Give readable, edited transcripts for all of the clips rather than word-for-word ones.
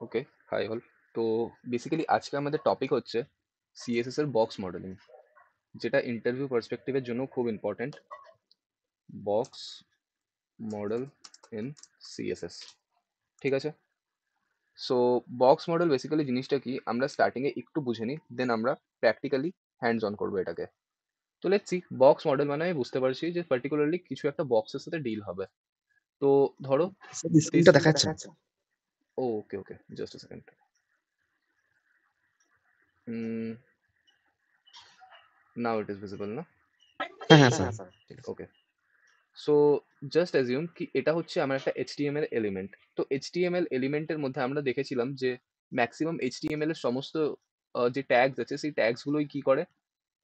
ওকে, high all. তো basically আজকে আমাদের টপিক হচ্ছে সিএসএস এর বক্স মডেলিং, যেটা ইন্টারভিউ পার্সপেক্টিভের জন্য খুব important. Box model in CSS, ঠিক আছে? সো বক্স মডেল বেসিক্যালি জিনিসটা কি আমরা স্টার্টিংয়ে একটু বুঝে নিই, দেন আমরা প্র্যাকটিক্যালি হ্যান্ডস অন করবো এটাকে। তো লেটস সি, বক্স মডেল মানে আমি বুঝতে পারছি যে পার্টিকুলারলি কিছু একটা বক্সের সাথে ডিল হবে। তো ধরো দিস, স্ক্রিনটা দেখাচ্ছে। Okay okay, just a second. Now it is visible না? হ্যাঁ হ্যাঁ স্যার। ঠিক আছে, ওকে। সো জাস্ট অ্যাজিউম কি এটা হচ্ছে আমার একটা এইচটিএমএল এলিমেন্ট। তো এইচটিএমএল এলিমেন্টের মধ্যে আমরা দেখেছিলাম যে ম্যাক্সিমাম এইচটিএমএল এর সমস্ত যে ট্যাগস আছে সেই ট্যাগস গুলোই কি করে,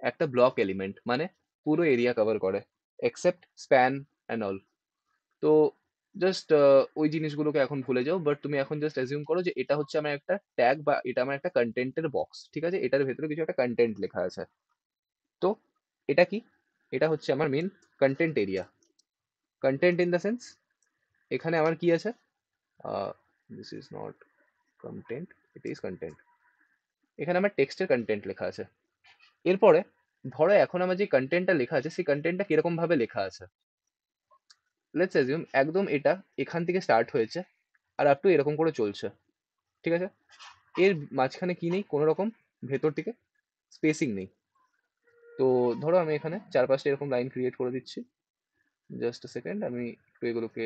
একটা ব্লক এলিমেন্ট, মানে পুরো এরিয়া কভার করে এক্সেপ্ট স্প্যান অ্যান্ড অল। তো জাস্ট ওই জিনিসগুলোকে এখন ভুলে যাও, বাট তুমি এখন জাস্ট অ্যাজিউম করো যে এটা হচ্ছে আমার একটা ট্যাগ বা এটা আমার একটা কন্টেন্টের বক্স, ঠিক আছে? এটার ভেতরে কিছু একটা কন্টেন্ট লেখা আছে। তো এটা কি? এটা হচ্ছে আমার main content area. Content in the sense, এখানে আমার কি আছে? This is not content, it is content. এখানে আমার টেক্সটের কন্টেন্ট লেখা আছে। এরপরে ধরো এখন আমার যে কন্টেন্টটা লেখা আছে সেই কন্টেন্টটা কিরকম ভাবে লেখা আছে। লেটস অ্যাজিউম একদম এটা এখান থেকে স্টার্ট হয়েছে আর আপ টু এরকম করে চলছে, ঠিক আছে? এর মাঝখানে কি নেই, কোনো রকম ভেতর থেকে স্পেসিং নেই। তো ধরো আমি এখানে চার পাঁচটা এরকম লাইন ক্রিয়েট করে দিচ্ছি। জাস্ট সেকেন্ড, আমি একটু এগুলোকে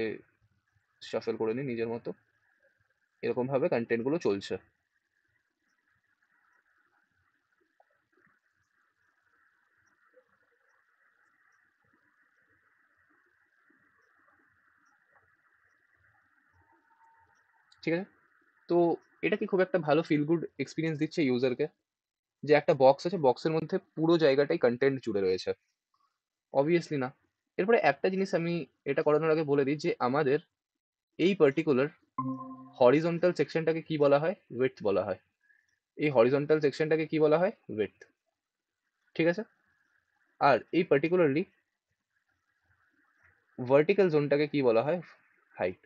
শাফেল করে নিই নিজের মতো। এরকম ভাবে কন্টেন্ট গুলো চলছে, ঠিক আছে? তো এটা কি খুব একটা ভালো ফিল গুড এক্সপিরিয়েন্স দিচ্ছে ইউজারকে, যে একটা বক্স আছে, বক্সের মধ্যে পুরো জায়গাটাই কন্টেন্ট জুড়ে রয়েছে? অবভিয়াসলি না। এরপরে একটা জিনিস আমি এটা করানোর আগে বলে দিই যে আমাদের এই পার্টিকুলার হরিজন্টাল সেকশনটাকে কি বলা হয়? উইডথ বলা হয়। এই হরিজন্টাল সেকশনটাকে কি বলা হয়? উইডথ, ঠিক আছে? আর এই পার্টিকুলারলি ভার্টিক্যাল জোনটাকে কি বলা হয়? হাইট,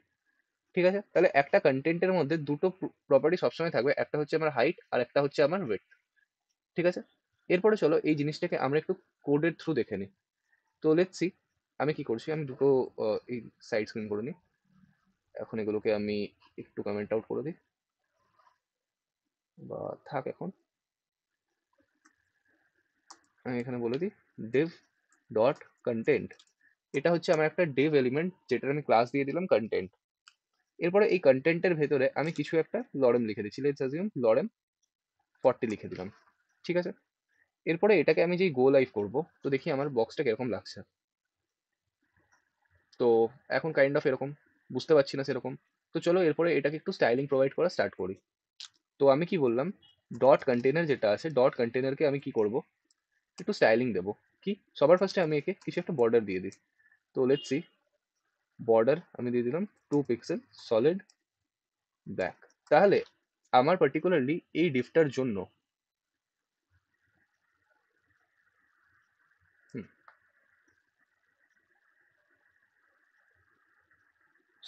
ঠিক আছে? তাহলে একটা কন্টেন্টের মধ্যে দুটো প্রপার্টি সবসময় থাকবে, একটা হচ্ছে আমার হাইট আর একটা হচ্ছে আমার উইডথ, ঠিক আছে? এরপরে চলো এই জিনিসটাকে আমরা একটু কোডের থ্রু দেখে নিই। তো লেটস সি, আমি কি করছি, আমি দুটো এই সাইড স্ক্রিন করে নিই। এখন এগুলোকে আমি একটু কমেন্ট আউট করে দিই, বা থাক এখন। আমি এখানে বলে দিই div ডট কন্টেন্ট। এটা হচ্ছে আমার একটা ডিভ এলিমেন্ট যেটার আমি ক্লাস দিয়ে দিলাম কন্টেন্ট। এরপরে এই কন্টেন্টের ভেতরে আমি কিছু একটা লরেম লিখে দিচ্ছি, লেটস অ্যাজিউম লরেম 40 লিখে দিলাম, ঠিক আছে? এরপরে এটাকে আমি যেই গো লাইভ করবো, তো দেখি আমার বক্সটা কিরকম লাগছে। তো এখন কাইন্ড অফ এরকম, বুঝতে পারছি না সেরকম। তো চলো এরপরে এটাকে একটু স্টাইলিং প্রোভাইড করা স্টার্ট করি। তো আমি কি বললাম, ডট কন্টেনার যেটা আছে, ডট কন্টেনারকে আমি কি করব, একটু স্টাইলিং দেবো। কি, সবার ফার্স্টে আমি একে কিছু একটা বর্ডার দিয়ে দিই। তো লেটস সি, বর্ডার আমি দিয়ে দিলাম 2 পিক্সেল সলিড ব্ল্যাক। তাহলে আমার পার্টিকুলারলি এই ডিফটার জন্য,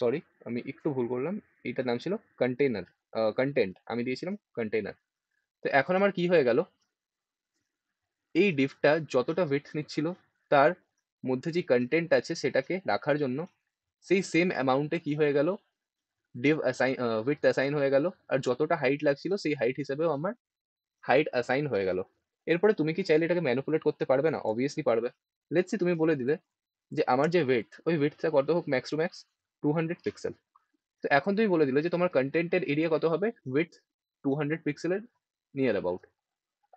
সরি আমি একটু ভুল করলাম, এইটার নাম ছিল কন্টেনার, কন্টেন্ট আমি দিয়েছিলাম কন্টেনার। তো এখন আমার কি হয়ে গেল, এই ডিভটা যতটা ওয়েট নিচ্ছিল তার মধ্যে যে কন্টেন্ট আছে সেটাকে রাখার জন্য সেই সেম অ্যামাউন্টে কি হয়ে গেল, ডিভ অ্যাসাইন, উইডথ অ্যাসাইন হয়ে গেল। আর যতটা হাইট লাগছিল সেই হাইট হিসেবেও আমার হাইট অ্যাসাইন হয়ে গেল। এরপরে তুমি কি চাইলে এটাকে ম্যানিপুলেট করতে পারবে না? অবভিয়াসলি পারবে। লেটস সি তুমি বলে দিলে যে আমার যে ওয়েট, ওই ওয়েটটা কত হোক, ম্যাক্স টু ম্যাক্স 200 পিক্সেল। তো এখন তুমি বলে দিলে যে তোমার কন্টেন্টের এরিয়া কত হবে, উইথ 200 পিক্সেলের নিয়ার অ্যাবাউট।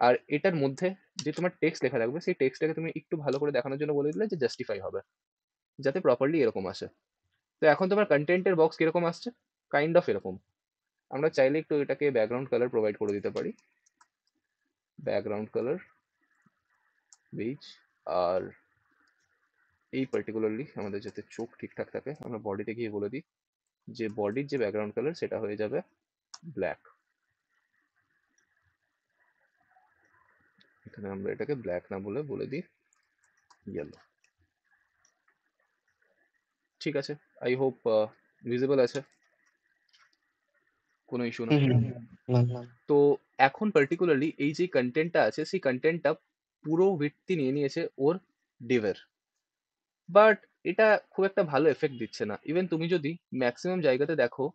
আর এটার মধ্যে যে তোমার টেক্সট লেখা থাকবে সেই টেক্সটটাকে তুমি একটু ভালো করে দেখানোর জন্য বলে দিলে যে জাস্টিফাই হবে, যাতে প্রপারলি এরকম আসে। তো এখন তোমার কন্টেন্টের বক্স কিরকম আসছে, কাইন্ড অফ এরকম। আমরা চাইলে একটু এটাকে ব্যাকগ্রাউন্ড কালার প্রোভাইড করে দিতে পারি, ব্যাকগ্রাউন্ড কালার বেজ। আর এই পার্টিকুলারলি আমাদের যাতে চোখ ঠিকঠাক থাকে, আমরা বডিতে গিয়ে বলে দিই যে বডির যে ব্যাকগ্রাউন্ড কালার সেটা হয়ে যাবে ব্ল্যাক। এখানে আমরা এটাকে ব্ল্যাক না বলে বলে দিই ইয়েলো, ঠিক আছে? আই হোপ ভিজিবল আছে। কোনো ইস্যু না। হুম হুম হুম, না তো এখন পার্টিকুলারলি এই যে কন্টেন্টটা আছে সেই কন্টেন্টটা পুরো ভিত্তি নিয়ে নিয়েছে ওর ডিভের, বাট এটা খুব একটা ভালো এফেক্ট দিচ্ছে না। ইভেন তুমি যদি ম্যাক্সিমাম জায়গাতে দেখো,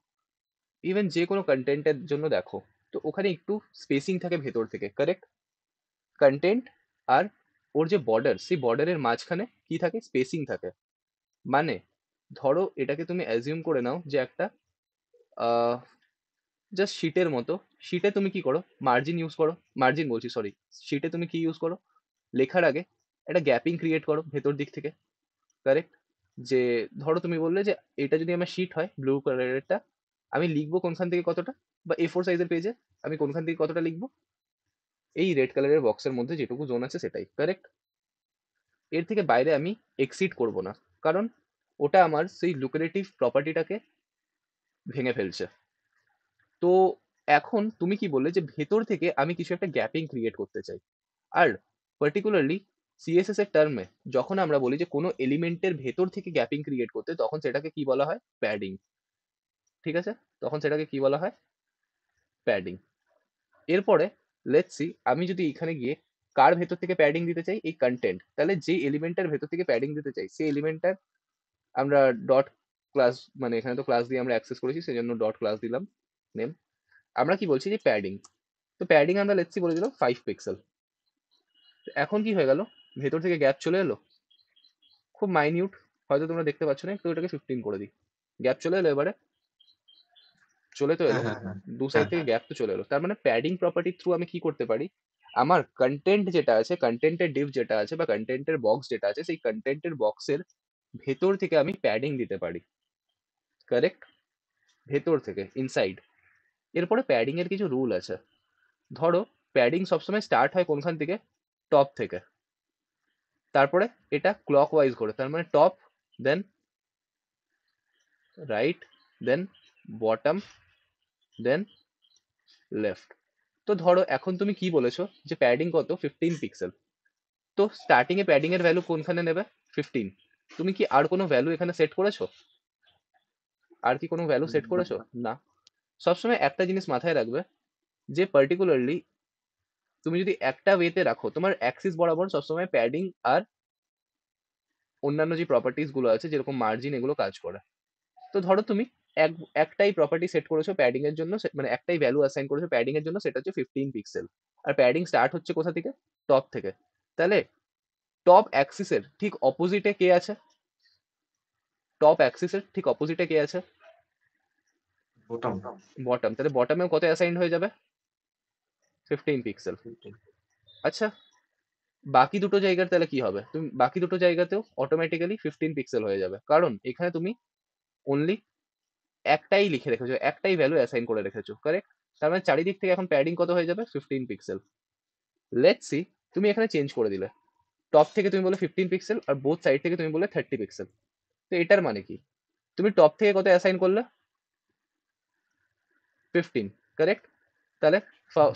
ইভেন যে কোনো কন্টেন্টের জন্য দেখো, তো ওখানে একটু স্পেসিং থাকে ভেতর থেকে, কারেক্ট? কন্টেন্ট আর ওর যে বর্ডার, সেই বর্ডারের মাঝখানে কি থাকে, স্পেসিং থাকে। মানে ধরো এটাকে তুমি অ্যাজিউম করে নাও যে একটা জাস্ট শিটের মতো। শিটে তুমি কি করো, মার্জিন ইউজ করো, মার্জিন বলছি সরি, শিটে তুমি কি ইউজ করো, লেখার আগে একটা গ্যাপিং ক্রিয়েট করো ভেতর দিক থেকে, কারেক্ট? যে ধরো তুমি বললে যে এটা যদি আমার শিট হয় ব্লু কালারেরটা, আমি লিখবো কোনখান থেকে কতটা, বা A4 সাইজের পেজে আমি কোনখান থেকে কতটা লিখবো, এই রেড কালারের বক্সের মধ্যে যেটুকু জোন আছে সেটাই, কারেক্ট? এর থেকে বাইরে আমি এক্সিড করব না, কারণ ওটা আমার সেই লুক্রেটিভ প্রপার্টিটাকে ভেঙে ফেলছে। তো এখন তুমি কি বললে যে ভেতর থেকে আমি কিছু একটা গ্যাপিং ক্রিয়েট করতে চাই। আর পার্টিকুলারলি সিএসএস এর টার্মে যখন আমরা বলি যে কোনো এলিমেন্টের ভেতর থেকে গ্যাপিং ক্রিয়েট করতে, তখন সেটাকে কি বলা হয়, প্যাডিং। ঠিক আছে, তখন সেটাকে কি বলা হয়, প্যাডিং। এরপরে লেটস সি আমি যদি এখানে গিয়ে কার ভেতর থেকে প্যাডিং দিতে চাই, এই কন্টেন্ট, তাহলে যে এলিমেন্টের ভেতর থেকে প্যাডিং দিতে চাই সেই এলিমেন্টটার আমরা ডট ক্লাস, মানে এখানে তো ক্লাস দিয়ে আমরা অ্যাক্সেস করেছি সেজন্য ডট ক্লাস দিলাম নেম। আমরা কি বলছি যে প্যাডিং, তো প্যাডিং আমরা লেটস সি বলে দিলাম 5 পিক্সেল। এখন কি হয়ে গেল, ভেতর থেকে গ্যাপ চলে এলো, খুব মাইনিউট, হয়তো তোমরা দেখতে পাচ্ছ না, তো এটাকে 15 করে দিই, গ্যাপ চলে এলো এবারে, চলে তো হ্যাঁ এলো, হ্যাঁ হ্যাঁ দু সাইড হ্যাঁ থেকে গ্যাপ তো চলে এলো। তার মানে প্যাডিং প্রপার্টির থ্রু আমি কি করতে পারি, আমার কন্টেন্ট যেটা আছে, কন্টেন্টের ডিভ যেটা আছে বা কন্টেন্টের বক্স যেটা আছে, সেই কন্টেন্টের বক্সের ভেতর থেকে আমি প্যাডিং দিতে পারি, কারেক্ট? ভেতর থেকে, ইনসাইড। এরপরে প্যাডিং এর কিছু রুল আছে। ধরো প্যাডিং সবসময় স্টার্ট হয় কোনখান থেকে, টপ থেকে, তারপরে এটা ক্লক ওয়াইজ করে, তার মানে টপ, দেন রাইট, দেন বটম, দেন লেফট। তো ধরো এখন তুমি কি বলেছো যে প্যাডিং কত, 15 পিক্সেল। তো স্টার্টিং এ প্যাডিং এর ভ্যালু কোনখানে নেবে, 15। তুমি কি আর কোনো ভ্যালু এখানে সেট করেছো, আর কি কোনো ভ্যালু সেট করেছো? না। সবসময় একটা জিনিস মাথায় রাখবে, যে পার্টিকুলারলি তুমি যদি একটা ওয়েতে রাখো, তোমার অ্যাক্সিস বরাবর সবসময় প্যাডিং আর অন্যান্য যে প্রপার্টিস গুলো আছে যেরকম মার্জিন এগুলো কাজ করে। তো ধরো তুমি একটাই প্রপার্টি সেট করেছো প্যাডিং এর জন্য, মানে একটাই ভ্যালু অ্যাসাইন করেছো প্যাডিং এর জন্য, সেটা হচ্ছে 15 পিক্সেল। আর প্যাডিং স্টার্ট হচ্ছে কোথা থেকে, টপ থেকে। তাহলে টপ অ্যাক্সিসের ঠিক অপোজিটে কে আছে, টপ অ্যাক্সিসের ঠিক অপোজিটে কে আছে, বটম বটম। তাহলে বটমেও কত অ্যাসাইন হয়ে যাবে, 15 পিক্সেল। আচ্ছা, বাকি দুটো জায়গার তাহলে কি হবে, তুমি বাকি দুটো জায়গাতেও অটোমেটিক্যালি 15 পিক্সেল হয়ে যাবে, কারণ এখানে তুমি অনলি একটাই লিখে রেখেছো, একটাই ভ্যালু অ্যাসাইন করে রেখেছো, কারেক্ট? তার মানে চারিদিক থেকে এখন প্যাডিং কত হয়ে যাবে, 15 পিক্সেল। লেটস সি তুমি এখানে চেঞ্জ করে দিলে, টপ থেকে তুমি বলে 15 পিক্সেল আর বোথ সাইড থেকে তুমি বলে 30 পিক্সেল। তো এটার মানে কি, তুমি টপ থেকে কত অ্যাসাইন করলে, 15, কারেক্ট? তাহলে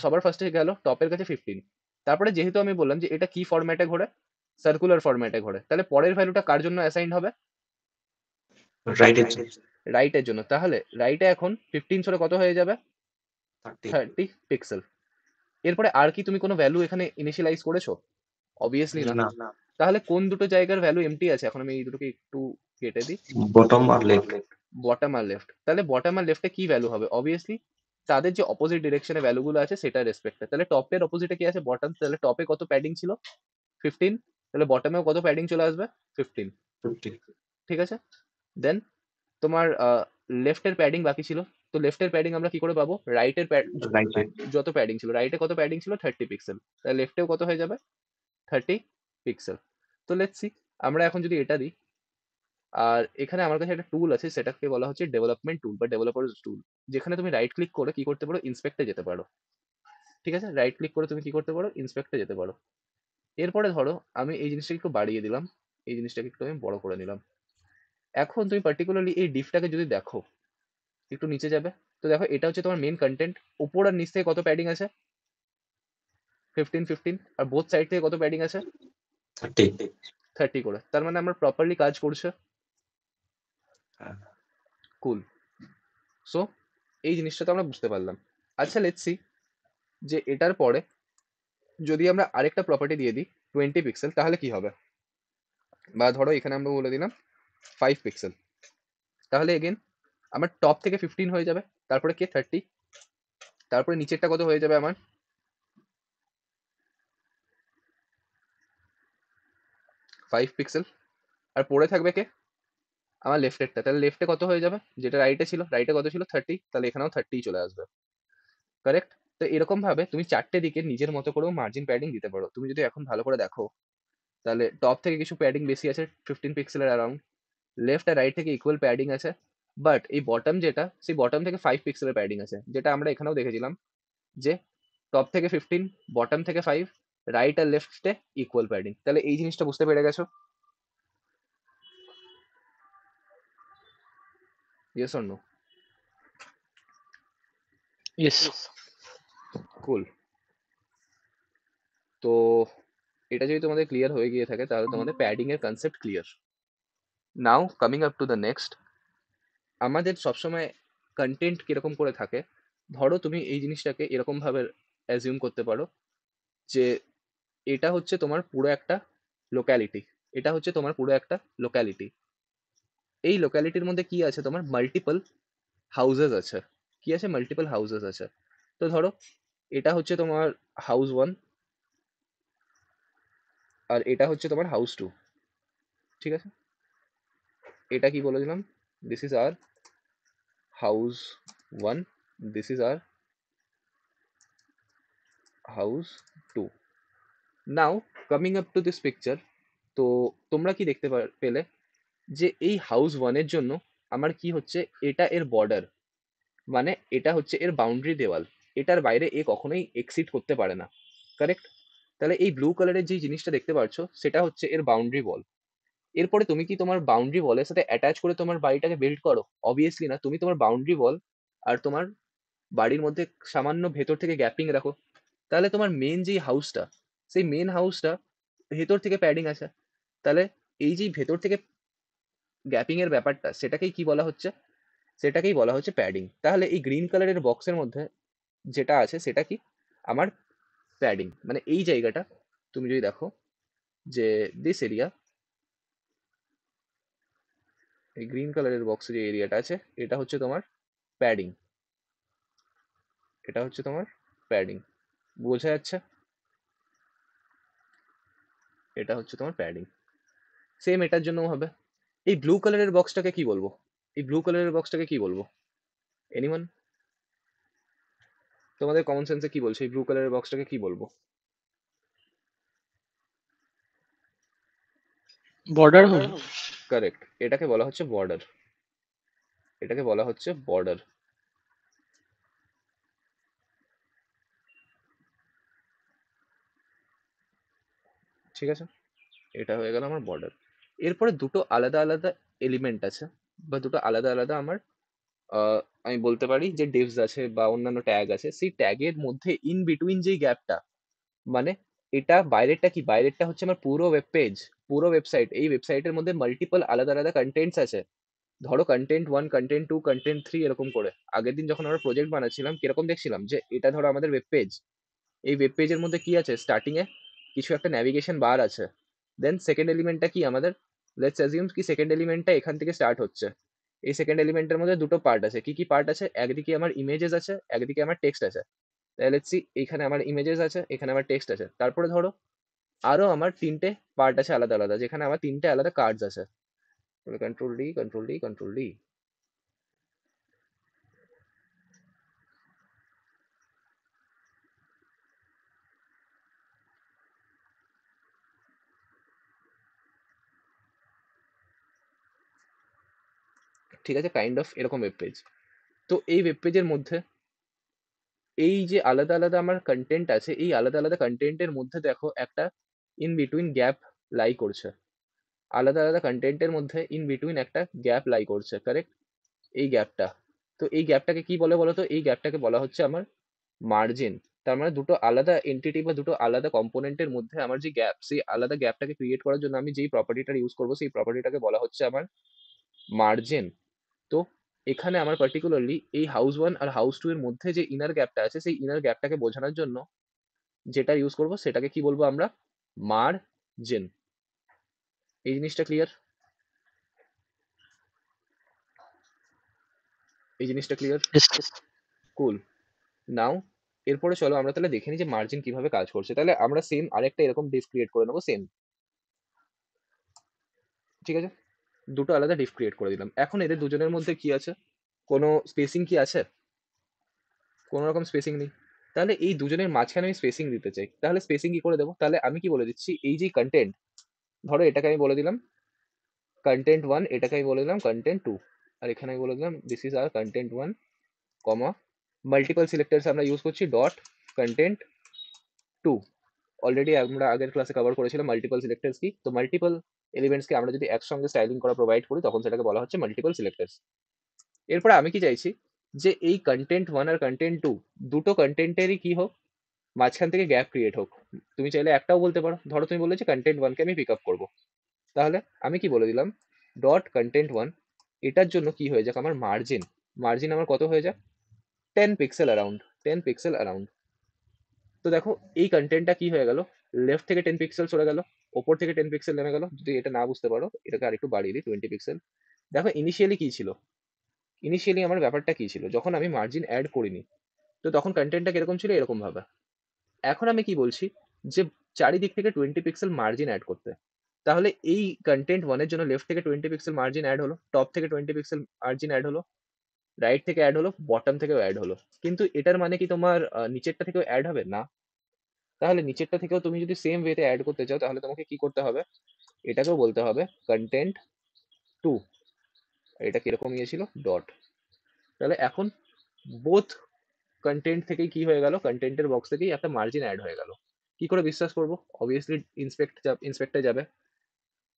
সবার ফার্স্টে গেল টপের কাছে 15। তারপরে যেহেতু আমি বললাম যে এটা কি ফরম্যাটে ঘোরে, সার্কুলার ফরম্যাটে ঘোরে, তাহলে পরের ভ্যালুটা কার জন্য অ্যাসাইন হবে, রাইটের জন্য রাইটের জন্য। তাহলে রাইটে এখন 15 সরে কত হয়ে যাবে, 30। 30 পিক্সেল। এরপরে আর কি তুমি কোনো ভ্যালু এখানে ইনিশিয়ালাইজ করেছো, অবভিয়াসলি না। না, তাহলে কোন দুটো জায়গার ভ্যালু এমটি আছে, এখন আমি এই দুটোকে একটু কেটে দিই, বটম আর লেফট। বটম আর লেফট। তাহলে বটম আর লেফটে কি ভ্যালু হবে, অবভিয়াসলি তাদের যে অপোজিট ডিরেকশনে ভ্যালুগুলো আছে সেটা রেসপেক্টে। তাহলে টপের অপোজিটে কি আছে, বটম। তাহলে টপে কত প্যাডিং ছিল, 15। তাহলে বটমেও কত প্যাডিং চলে আসবে, 15। 50। ঠিক আছে, দেন তোমার লেফটের প্যাডিং বাকি ছিল। তো লেফটের প্যাডিং আমরা কি করে পাবো, রাইটের রাইটে যত প্যাডিং ছিল, রাইটে কত প্যাডিং ছিল, 30 পিক্সেল। তাহলে লেফটেও কত হয়ে যাবে, 30 পিক্সেল। তো লেটস সি আমরা এখন যদি এটা দিই, আর এখানে আমার কাছে একটা টুল আছে, সেটাকে বলা হচ্ছে ডেভেলপমেন্ট টুল বা ডেভেলপারস টুল, যেখানে তুমি রাইট ক্লিক করে কি করতে পারো, ইন্সপেক্টে যেতে পারো। ঠিক আছে, রাইট ক্লিক করে তুমি কি করতে পারো, ইন্সপেক্টে যেতে পারো। এরপরে ধরো আমি এই জিনিসটাকে একটু বাড়িয়ে দিলাম, এই জিনিসটাকে একটু আমি বড় করে নিলাম। এখন তুমি পার্টিকুলারলি এই ডিফটাকে যদি দেখো, একটু নিচে যাবে, তো দেখো এটা হচ্ছে তোমার মেন কন্টেন্ট। উপর আর নিচ থেকে কত প্যাডিং আছে, 15 15। আর বোথ সাইড থেকে কত প্যাডিং আছে, 30। 30 করে। তার মানে আমার প্রপারলি কাজ করছে, হ্যাঁ। কুল। সো এই জিনিসটা তো আমরা বুঝতে পারলাম। আচ্ছা লেটস সি যে এটার পরে যদি আমরা আরেকটা প্রপার্টি দিয়ে দিই 20 পিক্সেল, তাহলে কি হবে? বা ধরো এখানে আমরা বলে দিলাম 5 পিক্সেল, তাহলে এগেন আমার টপ থেকে 15 হয়ে যাবে, তারপরে কে 30, তারপরে নিচেরটা কত হয়ে যাবে আমার 5 পিক্সেল, আর পড়ে থাকবে কে আমার লেফটেরটা। তাহলে লেফটে কত হয়ে যাবে, যেটা রাইটে ছিল, রাইটে কত ছিল 30, তাহলে এখানেও 30 চলে আসবে। কারেক্ট? তো এরকম ভাবে তুমি চারটে দিকে নিজের মতো করেও মার্জিন প্যাডিং দিতে পারো। তুমি যদি এখন ভালো করে দেখো, তাহলে টপ থেকে কিছু প্যাডিং বেশি আছে 15 পিক্সেলের অ্যারাউন্ড, লেফট আর রাইট থেকে ইকুয়াল প্যাডিং আছে, বাট এই বটম যেটা, সেই বটম থেকে 5 পিক্সেলের প্যাডিং আছে, যেটা আমরা এখানেও দেখেছিলাম যে টপ থেকে 15, বটম থেকে 5, রাইট আর লেফটে ইকুয়াল প্যাডিং। তাহলে এই জিনিসটা বুঝতে পেরে গেছো? Yes or no? Yes. Cool. তো এটা যদি তোমাদের ক্লিয়ার হয়ে গিয়ে থাকে, তাহলে তোমাদের প্যাডিং এর concept clear. Now coming up to the next, আমাদের সবসময় কন্টেন্ট কিরকম করে থাকে, ধরো তুমি এই জিনিসটাকে এরকম ভাবে অ্যাজিউম করতে পারো যে এটা হচ্ছে তোমার পুরো একটা লোক্যালিটি, এটা হচ্ছে তোমার পুরো একটা লোক্যালিটি। এই লোক্যালিটির মধ্যে কি আছে, তোমার মাল্টিপল হাউসেস আছে। কি আছে? মাল্টিপল হাউসেস আছে। তো ধরো এটা হচ্ছে তোমার হাউস 1, আর এটা হচ্ছে তোমার হাউস 2, ঠিক আছে? এটা কি বলে দিলাম, this is our house 1, this is our house 2। Now coming up to this picture, তো তোমরা কি দেখতে পেলে যে এই হাউস 1 এর জন্য আমার কি হচ্ছে, এটা এর বর্ডার, মানে এটা হচ্ছে এর বাউন্ডারি দেওয়াল, এটার বাইরে এ কখনোই এক্সিট করতে পারে না। কারেক্ট? তাহলে এই ব্লু কালারের যে জিনিসটা দেখতে পাচ্ছ, সেটা হচ্ছে এর বাউন্ডারি ওয়াল। এরপরে তুমি কি তোমার বাউন্ডারি ওয়ালের সাথে অ্যাটাচ করে তোমার বাড়িটাকে বিল্ড করো? অবভিয়াসলি না। তুমি তোমার বাউন্ডারি ওয়াল আর তোমার বাড়ির মধ্যে সামান্য ভেতর থেকে গ্যাপিং রাখো, তাহলে তোমার মেন যেই হাউসটা, সেই মেন হাউসটা ভেতর থেকে প্যাডিং আছে। তাহলে এই যে ভেতর থেকে গ্যাপিং এর ব্যাপারটা, সেটাকেই কি বলা হচ্ছে? সেটাকেই বলা হচ্ছে প্যাডিং। তাহলে এই গ্রিন কালারের বক্সের মধ্যে যেটা আছে সেটা কি আমার প্যাডিং, মানে এই জায়গাটা তুমি যদি দেখো যে দিস এরিয়া, এই গ্রিন কালারের বক্সে যে এরিয়াটা আছে, এটা হচ্ছে তোমার প্যাডিং, এটা হচ্ছে তোমার প্যাডিং। বোঝা যাচ্ছে? এটা হচ্ছে তোমার প্যাডিং। সেম এটার জন্য হবে। এই ব্লু কালারের বক্সটাকে কি বলবো? এই ব্লু কালারের বক্সটাকে কি বলবো? এনিওয়ান? তোমাদের কমন সেন্সে কি বলছে এই ব্লু কালারের বক্সটাকে কি বলবো? বর্ডার হবে। কারেক্ট, এটাকে বলা হচ্ছে বর্ডার, এটাকে বলা হচ্ছে বর্ডার। ঠিক আছে? এটা হয়ে গেল আমার বর্ডার। এরপরে দুটো আলাদা আলাদা এলিমেন্ট আছে, বা দুটো আলাদা আলাদা আমার আমি বলতে পারি যে ডিভস আছে বা অন্যান্য ট্যাগ আছে। সেই ট্যাগের মধ্যে ইন বিটুইন যেই গ্যাপটা, মানে এটা বাইরেরটা কি, বাইরেরটা হচ্ছে আমার পুরো ওয়েব পেজ, পুরো ওয়েবসাইট। এই ওয়েবসাইটের মধ্যে মাল্টিপল আলাদা আলাদা কন্টেন্টস আছে। ধরো কন্টেন্ট 1, কন্টেন্ট 2, কন্টেন্ট 3, এরকম করে। আগের দিন যখন আমরা প্রজেক্ট বানাচ্ছিলাম, কিরকম দেখছিলাম যে এটা ধরো আমাদের ওয়েব পেজ, এই ওয়েব পেজের মধ্যে কি আছে, স্টার্টিং এ কিছু একটা ন্যাভিগেশন বার আছে। দেন সেকেন্ড এলিমেন্টটা কি আমাদের, লেটস অ্যাজিউম কি সেকেন্ড এলিমেন্টটা এখান থেকে স্টার্ট হচ্ছে। এই সেকেন্ড এলিমেন্টের মধ্যে দুটো পার্ট আছে। কি কি পার্ট আছে? একদিকে আমার ইমেজেস আছে, একদিকে আমার টেক্সট আছে। তাহলে লেটস সি, এখানে আমার ইমেজেস আছে, এখানে আমার টেক্সট আছে। তারপরে ধরো আরো আমার তিনটে পার্ট আছে আলাদা আলাদা, যেখানে আমার তিনটে আলাদা কার্ডস আছে। Control D, control D, control D. ঠিক আছে? কাইন্ড অফ এরকম ওয়েব পেজ। তো এই ওয়েব পেজের মধ্যে এই যে আলাদা আলাদা আমার কন্টেন্ট আছে, এই আলাদা আলাদা কন্টেন্টের মধ্যে দেখো একটা ইন বিটুইন গ্যাপ লাই করছে। আলাদা আলাদা কন্টেন্টের মধ্যে ইন বিটুইন একটা গ্যাপ লাই করছে। কারেক্ট? এই গ্যাপটা, তো এই গ্যাপটাকে কি বলে বলো তো? এই গ্যাপটাকে বলা হচ্ছে আমার মার্জিন। তার মানে দুটো আলাদা এন্টিটি বা দুটো আলাদা কম্পোনেন্টের মধ্যে আমার যে গ্যাপ, সেই আলাদা গ্যাপটাকে ক্রিয়েট করার জন্য আমি যেই প্রপার্টিটা ইউজ করবো, সেই প্রপার্টিটাকে বলা হচ্ছে আমার মার্জিন। তো এখানে আমার পার্টিকুলারলি এই হাউস 1 আর হাউস 2 এর মধ্যে যে ইনার গ্যাপটা আছে সেই ইনার গ্যাপটাকে বোঝানোর জন্য যেটা ইউজ করব সেটাকে কি বলবো আমরা, মার্জিন। এই জিনিসটা ক্লিয়ার? এই জিনিসটা ক্লিয়ার? Yes. কুল। নাও এরপরে চলো আমরা তাহলে দেখে নিই যে মার্জিন কিভাবে কাজ করছে। তাহলে আমরা সেম আরেকটা এরকম ডিফ ক্রিয়েট করে নেবো সেম, ঠিক আছে? দুটো আলাদা ডিফ ক্রিয়েট করে দিলাম। এখন এদের দুজনের মধ্যে কি আছে, কোনো স্পেসিং কি আছে? কোনো রকম স্পেসিং নেই। তাহলে এই দুজনের মাঝখানে আমি স্পেসিং দিতে চাই, তাহলে স্পেসিং কি করে দেবো? তাহলে আমি কি বলে দিচ্ছি, এই যে কন্টেন্ট, ধরো এটাকে আমি বলে দিলাম কন্টেন্ট 1, এটাকে আমি বলে দিলাম কন্টেন্ট 2, আর এখানে আমি বলে দিলাম this is our content 1, comma multiple selectors আমরা ইউজ করছি ডট কন্টেন্ট 2। অলরেডি আমরা আগের ক্লাসে কভার করেছিলাম মাল্টিপল সিলেক্টার্স কি। তো মাল্টিপল এলিমেন্টসকে আমরা যদি একসঙ্গে স্টাইলিং করা প্রোভাইড করি তখন সেটাকে বলা হচ্ছে মাল্টিপল সিলেক্টার্স। এরপরে আমি কি চাইছি যে এই কন্টেন্ট 1 আর কন্টেন্ট 2 দুটো কন্টেন্টেরই কি হোক, মাঝখান থেকে গ্যাপ ক্রিয়েট হোক। তুমি চাইলে একটাও বলতে পারো, ধরো তুমি বললে যে কন্টেন্ট 1 কে আমি পিক আপ করবো, তাহলে আমি কি বলে দিলাম ডট কন্টেন্ট 1, এটার জন্য কি হয়ে যাক আমার মার্জিন, মার্জিন আমার কত হয়ে যাক 10 পিক্সেল অ্যারাউন্ড, 10 পিক্সেল অ্যারাউন্ড। তো দেখো এই কন্টেন্টটা কি হয়ে গেল, লেফট থেকে 10 পিক্সেল সরে গেল, ওপর থেকে 10 পিক্সেল নেমে গেল। যদি এটা না বুঝতে পারো এটাকে আরেকটু বাড়িয়ে দিই 20 পিক্সেল। দেখো ইনিশিয়ালি কি ছিল, ইনিশিয়ালি আমার ব্যাপারটা কি ছিল, যখন আমি মার্জিন অ্যাড করিনি তো তখন কন্টেন্টটা কিরকম ছিল, এরকম ভাবে। এখন আমি কি বলছি যে চারিদিক থেকে 20 পিক্সেল মার্জিন অ্যাড করতে। তাহলে এই কন্টেন্ট 1 এর জন্য লেফট থেকে 20 পিক্সেল মার্জিন অ্যাড হলো, টপ থেকে 20 পিক্সেল মার্জিন অ্যাড হলো, রাইট থেকে অ্যাড হলো, বটম থেকেও অ্যাড হলো। কিন্তু এটার মানে কি তোমার নিচেরটা থেকেও অ্যাড হবে না? তাহলে নিচেরটা থেকেও তুমি যদি সেম ওয়েতে অ্যাড করতে চাও তাহলে তোমাকে কি করতে হবে, এটাকেও বলতে হবে কন্টেন্ট 2, এটা কিরকম ইয়ে ডট। তাহলে এখন বোথ কন্টেন্ট থেকেই কি হয়ে গেল, কন্টেন্টের বক্স থেকেই একটা মার্জিন অ্যাড হয়ে গেল। কি করে বিশ্বাস করবো? অবভিয়াসলি ইন্সপেক্টে যাবে,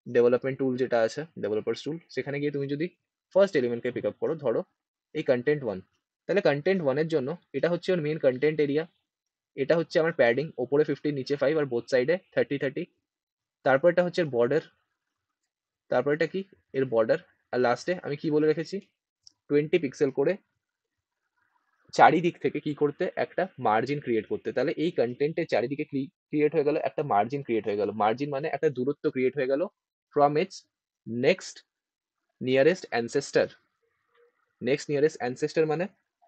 ডেভেলপমেন্ট টুল যেটা আছে ডেভেলপার্স টুল, সেখানে গিয়ে তুমি যদি ফার্স্ট এলিমেন্টকে পিক আপ করো, ধরো এই কন্টেন্ট 1, তাহলে কন্টেন্ট 1 এর জন্য এটা হচ্ছে ওর মেন কন্টেন্ট এরিয়া, এটা হচ্ছে আমার প্যাডিং, ওপরে 15 নিচে 5 আর বোথ সাইডে 30, তারপর এটা হচ্ছে বর্ডার, তারপর এটা কি এর বর্ডার, আর লাস্টে আমি কি বলে রেখেছি 20 পিক্সেল করে চারিদিক থেকে কি করতে, একটা মার্জিন ক্রিয়েট করতে। তাহলে এই কন্টেন্টের চারিদিকে ক্রিয়েট হয়ে গেল একটা মার্জিন ক্রিয়েট হয়ে গেল, মার্জিন মানে একটা দূরত্ব ক্রিয়েট হয়ে গেল from its next nearest ancestor. Next nearest ancestor মানে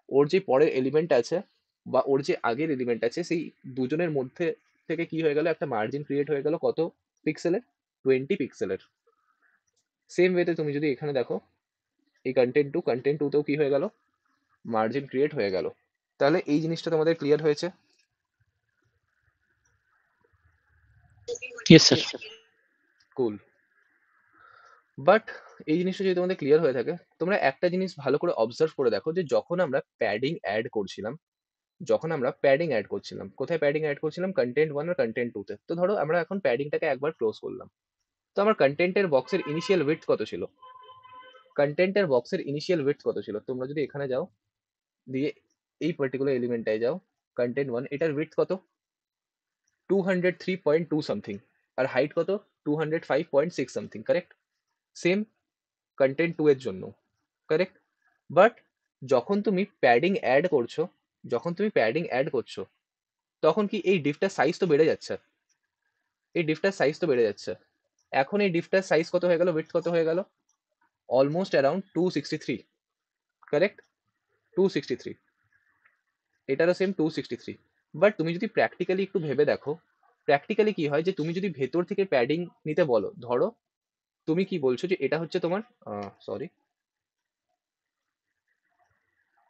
ওর যে পরের এলিমেন্ট আছে বা ওর যে আগের এলিমেন্ট আছে সেই দুজনের মধ্যে থেকে কি হয়ে গেল, একটা মার্জিন ক্রিয়েট হয়ে গেল কত পিক্সেলের, 20 পিক্সেলের। সেম ওয়েতে তুমি যদি এখানে দেখো এই কন্টেন্ট 2 তেও কি হয়ে গেল, মার্জিন ক্রিয়েট হয়ে গেল। তাহলে এই জিনিসটা তোমাদের ক্লিয়ার হয়েছে? Yes, sir. কুল। বাট এই জিনিসটা যদি তোমাদের ক্লিয়ার হয়ে থাকে, তোমরা একটা জিনিস ভালো করে অবজার্ভ করে দেখো যে যখন আমরা প্যাডিং অ্যাড করছিলাম, কোথায় প্যাডিং অ্যাড করছিলাম, কন্টেন্ট 1 আর কন্টেন্ট 2 তে। তো ধরো আমরা এখন প্যাডিংটাকে একবার ক্লোজ করলাম, তো আমার কন্টেন্টের বক্সের ইনিশিয়াল উইডথ কত ছিল, তোমরা যদি এখানে যাও দিয়ে এই পার্টিকুলার এলিমেন্টটায় যাও, কন্টেন্ট 1 এটার উইডথ কত 203.2 সামথিং, আর হাইট কত 205.6 সামথিং, কারেক্ট? সেম কন্টেন্ট 2 এর জন্য, কারেক্ট? বাট যখন তুমি প্যাডিং অ্যাড করছো তখন কি এই ডিফটার সাইজ তো বেড়ে যাচ্ছে, এখন এই ডিফটার সাইজ কত হয়ে গেল, উইডথ কত হয়ে গেল, অলমোস্ট অ্যারাউন্ড 263, কারেক্ট? 263, এটারও সেম 263। বাট তুমি যদি প্র্যাকটিক্যালি একটু ভেবে দেখো, প্র্যাকটিক্যালি কি হয় যে তুমি যদি ভেতর থেকে প্যাডিং নিতে বলো, ধরো তুমি কি বলছো যে এটা হচ্ছে তোমার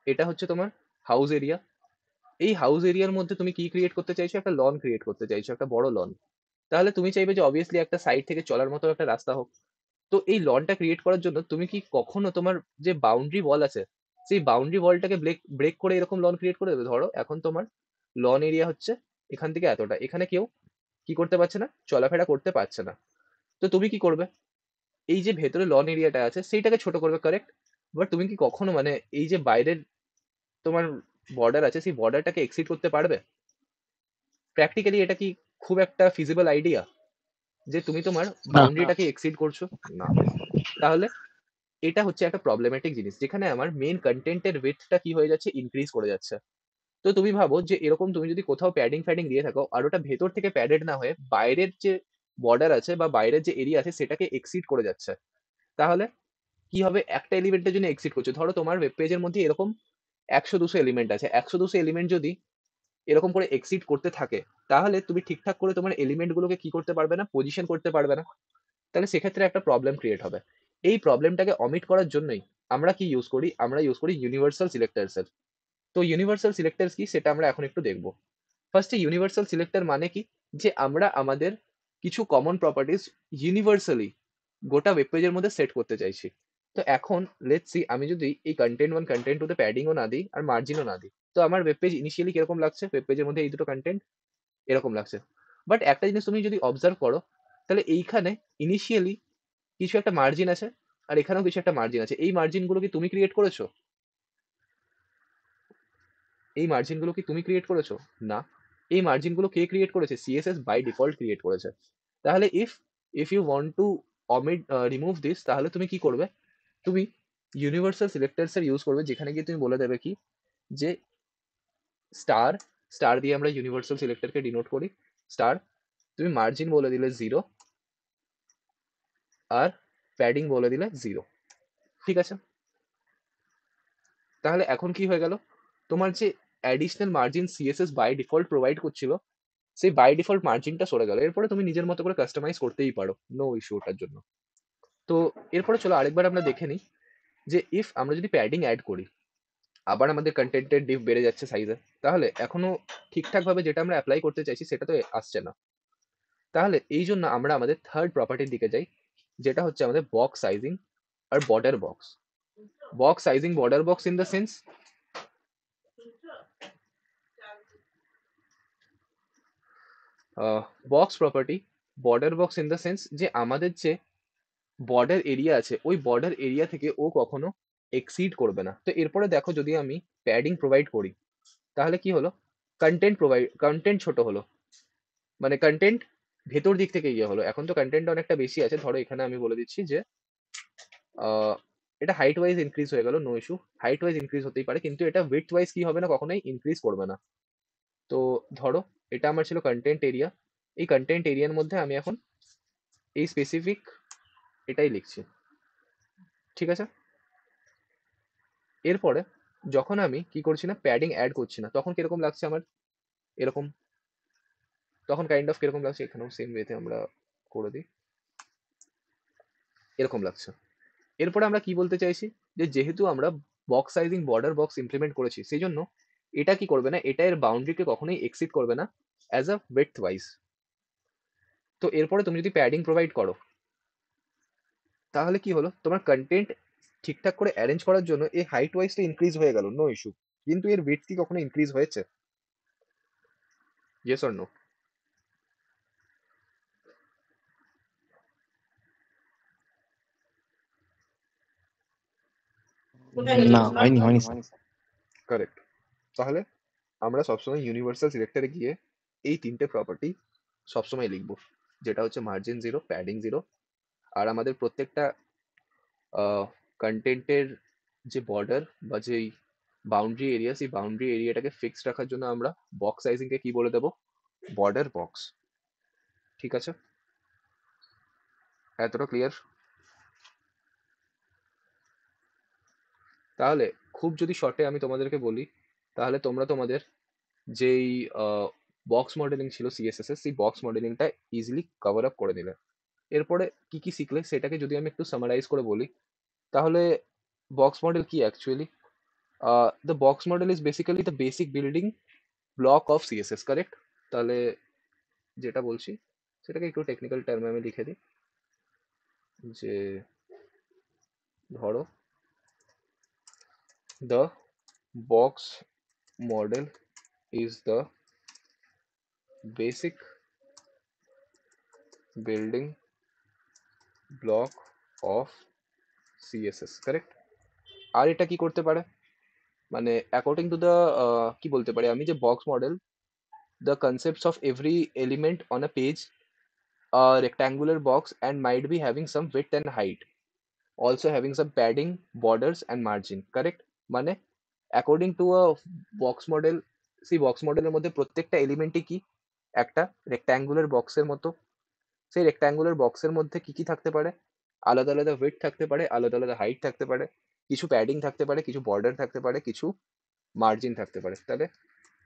এটা হচ্ছে তোমার হাউস এরিয়া, এই হাউস এরিয়ার মধ্যে তুমি কি ক্রিয়েট করতে চাইছো, একটা লন ক্রিয়েট করতে চাইছো, একটা বড় লন। তাহলে তুমি চাইবে যে অবভিয়াসলি একটা সাইড থেকে চলার মতো একটা রাস্তা হোক। তো এই লনটা ক্রিয়েট করার জন্য তুমি কি কখনো তোমার যে বাউন্ডারি ওয়াল আছে সেই বাউন্ডারি ওয়ালটাকে ব্রেক করে এরকম লন ক্রিয়েট করে দেবে? ধরো এখন তোমার লন এরিয়া হচ্ছে এখান থেকে এতটা, এখানে কেউ কি করতে পারছে না, চলাফেরা করতে পারছে না। তো তুমি কি করবে, এই যে ভেতরে লন এরিয়াটা আছে সেইটাকে ছোট করবে, কারেক্ট? বাট তুমি কি কখনো মানে এই যে বাইরের তোমার বর্ডার আছে সেই বর্ডারটাকে এক্সিড করতে পারবে? প্র্যাকটিক্যালি এটা কি খুব একটা ফিজিবল আইডিয়া যে তুমি তোমার না। বাউন্ডারিটাকে এক্সিড করছো? না। তাহলে এটা হচ্ছে একটা প্রবলেমেটিক জিনিস, যেখানে আমার মেইন কন্টেন্টের উইডথটা কি হয়ে যাচ্ছে, ইনক্রিজ করে যাচ্ছে। তো তুমি ভাবো যে এরকম তুমি যদি কোথাও প্যাডিং ফ্যাডিং দিয়ে থাকো আর ওটা ভেতর থেকে প্যাডেড না হয়ে বাইরের যে বর্ডার আছে বা বাইরের যে এরিয়া আছে সেটাকে এক্সিড করে যাচ্ছে, তাহলে কি হবে? একটা এলিমেন্টের জন্য এক্সিড করছে। ধরো তোমার ওয়েব পেজের মধ্যে এরকম 100-200 এলিমেন্ট আছে, 100-200 এলিমেন্ট যদি এরকম করে এক্সিড করতে থাকে, তাহলে তুমি ঠিকঠাক করে তোমার এলিমেন্ট গুলোকে কি করতে পারবে না, পজিশন করতে পারবে না। তাহলে সেক্ষেত্রে একটা প্রবলেম ক্রিয়েট হবে। এই প্রবলেমটাকে অমিট করার জন্যই আমরা কি ইউজ করি, আমরা ইউজ করি ইউনিভার্সাল সিলেক্টার্স এর। তো ইউনিভার্সাল সিলেক্টার্স কি সেটা আমরা এখন একটু দেখবো। ফার্স্টে ইউনিভার্সাল সিলেক্টর মানে কি, যে আমরা আমাদের কিছু কমন প্রপার্টিজ ইউনিভার্সালি গোটা ওয়েব পেজের মধ্যে সেট করতে চাইছি। তো এখন লেটস সি, আমি যদি এই কন্টেন্ট 1 কন্টেন্ট 2 তে প্যাডিংও না দিই আর মার্জিনও না দিই, তো আমার ওয়েব পেজ ইনিশিয়ালি কিরকম লাগছে, ওয়েব পেজের মধ্যে এই দুটো কন্টেন্ট এরকম লাগছে। বাট একটা জিনিস তুমি যদি অবজার্ভ করো, তাহলে এইখানে ইনিশিয়ালি কিছু একটা মার্জিন আছে আর এখানেও কিছু একটা মার্জিন আছে। এই মার্জিনগুলো কি তুমি ক্রিয়েট করেছো? এই মার্জিনগুলো কি তুমি ক্রিয়েট করেছো? না। এই মার্জিনগুলো কে ক্রিয়েট করেছে? সিএসএস বাই ডিফল্ট ক্রিয়েট করেছে। তাহলে if if you want to omit remove this, তাহলে তুমি কি করবে? তুমি ইউনিভার্সাল সিলেক্টার্স এর ইউজ করবে, যেখানে গিয়ে তুমি বলে দেবে কি, যে স্টার, স্টার দিয়ে আমরা ইউনিভার্সাল সিলেক্টরকে ডিনোট করি। স্টার, তুমি মার্জিন বলে দিলে 0 আর প্যাডিং বলে দিলে 0। ঠিক আছে? তাহলে এখন কি হয়ে গেল, তোমার যে additional margin CSS by default provide করছিল, সেই বাই ডিফল্ট মার্জিনটা সরে গেল। এরপরে তুমি নিজের মতো করে কাস্টমাইজ করতেই পারো, নো ইস্যু ওটার জন্য। তো এরপরে চলো আরেকবার আমরা দেখে নিই, যে ইফ আমরা যদি প্যাডিং অ্যাড করি, আবার আমাদের কন্টেন্টের ডিপ বেড়ে যাচ্ছে সাইজে, তাহলে এখনো ঠিকঠাক ভাবে যেটা আমরা অ্যাপ্লাই করতে চাইছি সেটা তো আসছে না। তাহলে এই জন্য আমরা আমাদের থার্ড প্রপার্টির দিকে যাই, যেটা হচ্ছে আমাদের বক্স সাইজিং আর border box. Box sizing, border box in the sense, box property, border box in the sense যে আমাদের যে বর্ডার এরিয়া আছে, ওই বর্ডার এরিয়া থেকে ও কখনো এক্সিড করবে না। তো এরপরে দেখো, যদি আমি প্যাডিং প্রোভাইড করি, তাহলে কি হলো, কন্টেন্ট ছোট হলো, মানে কন্টেন্ট ভেতর দিক থেকে ইয়ে হলো। এখন তো কন্টেন্ট অনেকটা বেশি আছে, ধরো এখানে আমি বলে দিচ্ছি যে এটা হাইট ওয়াইজ ইনক্রিজ হয়ে গেল, no issue, height wise increase হতেই পারে, কিন্তু এটা উইডথ ওয়াইজ কি হবে না, কখনোই ইনক্রিজ করবে না। তো ধরো এটা আমার ছিল কন্টেন্ট এরিয়া, এই কন্টেন্ট এরিয়ার মধ্যে আমি এখন এই স্পেসিফিক এটাই লিখছি। ঠিক আছে? এরপরে যখন আমি কি করছি না, প্যাডিং অ্যাড করছি না, তখন কিরকম লাগছে আমার, এরকম, তখন কাইন্ড অফ কিরকম লাগছে, এখানেও সেম ওয়েতে আমরা করে দিই, এরকম লাগছে। এরপরে আমরা কি বলতে চাইছি, যে যেহেতু আমরা box sizing border box implement করেছি, সেই জন্য এটা কি করবে না, এটা এর বাউন্ডারিকে কখনোই এক্সিড করবে না অ্যাজ আ উইডথ ওয়াইজ। তো এরপরে তুমি যদি প্যাডিং প্রোভাইড করো, তাহলে কি হলো, তোমার কন্টেন্ট ঠিকঠাক করে অ্যারেঞ্জ করার জন্য এই হাইট ওয়াইজটা ইনক্রিজ হয়ে গেল, নো ইস্যু, কিন্তু এর উইডথ কি কখনো ইনক্রিজ হয়েছে? Yes or no? না, হয়নি স্যার। কারেক্ট। তাহলে আমরা সবসময় ইউনিভার্সাল সিলেক্টরে গিয়ে এই তিনটে প্রপার্টি সবসময় লিখবো, যেটা হচ্ছে মার্জিন 0, প্যাডিং 0, আর আমাদের প্রত্যেকটা কন্টেন্টের যে বর্ডার বা যেই বাউন্ডারি এরিয়া, সেই বাউন্ডারি এরিয়াটাকে ফিক্সড রাখার জন্য আমরা বক্স সাইজিংকে কি বলে দেবো, বর্ডার বক্স। ঠিক আছে? এতটা ক্লিয়ার? তাহলে খুব যদি শর্টে আমি তোমাদেরকে বলি, তাহলে তোমরা তোমাদের যেই বক্স মডেলিং ছিল সিএসএস এর, সেই বক্স মডেলিংটা ইজিলি কভার আপ করে নিলে। এরপরে কি কি শিখলে সেটাকে যদি আমি একটু সামারাইজ করে বলি, তাহলে বক্স মডেল কি actually, the box model is basically the basic building block of CSS, correct? তাহলে যেটা বলছি সেটাকে একটু টেকনিক্যাল টার্মে আমি লিখে দিই, যে ধরো the box model is the basic building block of CSS, correct? আর এটা কি করতে পারে, মানে অ্যাকর্ডিং টু দ্য কি বলতে পারি আমি, যে box model, the concepts of every element on a page, a rectangular box and might be having some width and height. also having some padding, borders and margin, correct? মানে according to a box model, সেই box মডেলের মধ্যে প্রত্যেকটা এলিমেন্টই কি একটা rectangular বক্সের মতো। সেই রেক্ট্যাঙ্গুলার বক্সের মধ্যে কি কি থাকতে পারে, আলাদা আলাদা ওয়েট থাকতে পারে, আলাদা আলাদা হাইট থাকতে পারে, কিছু প্যাডিং থাকতে পারে, কিছু বর্ডার থাকতে পারে, কিছু মার্জিন থাকতে পারে। তাহলে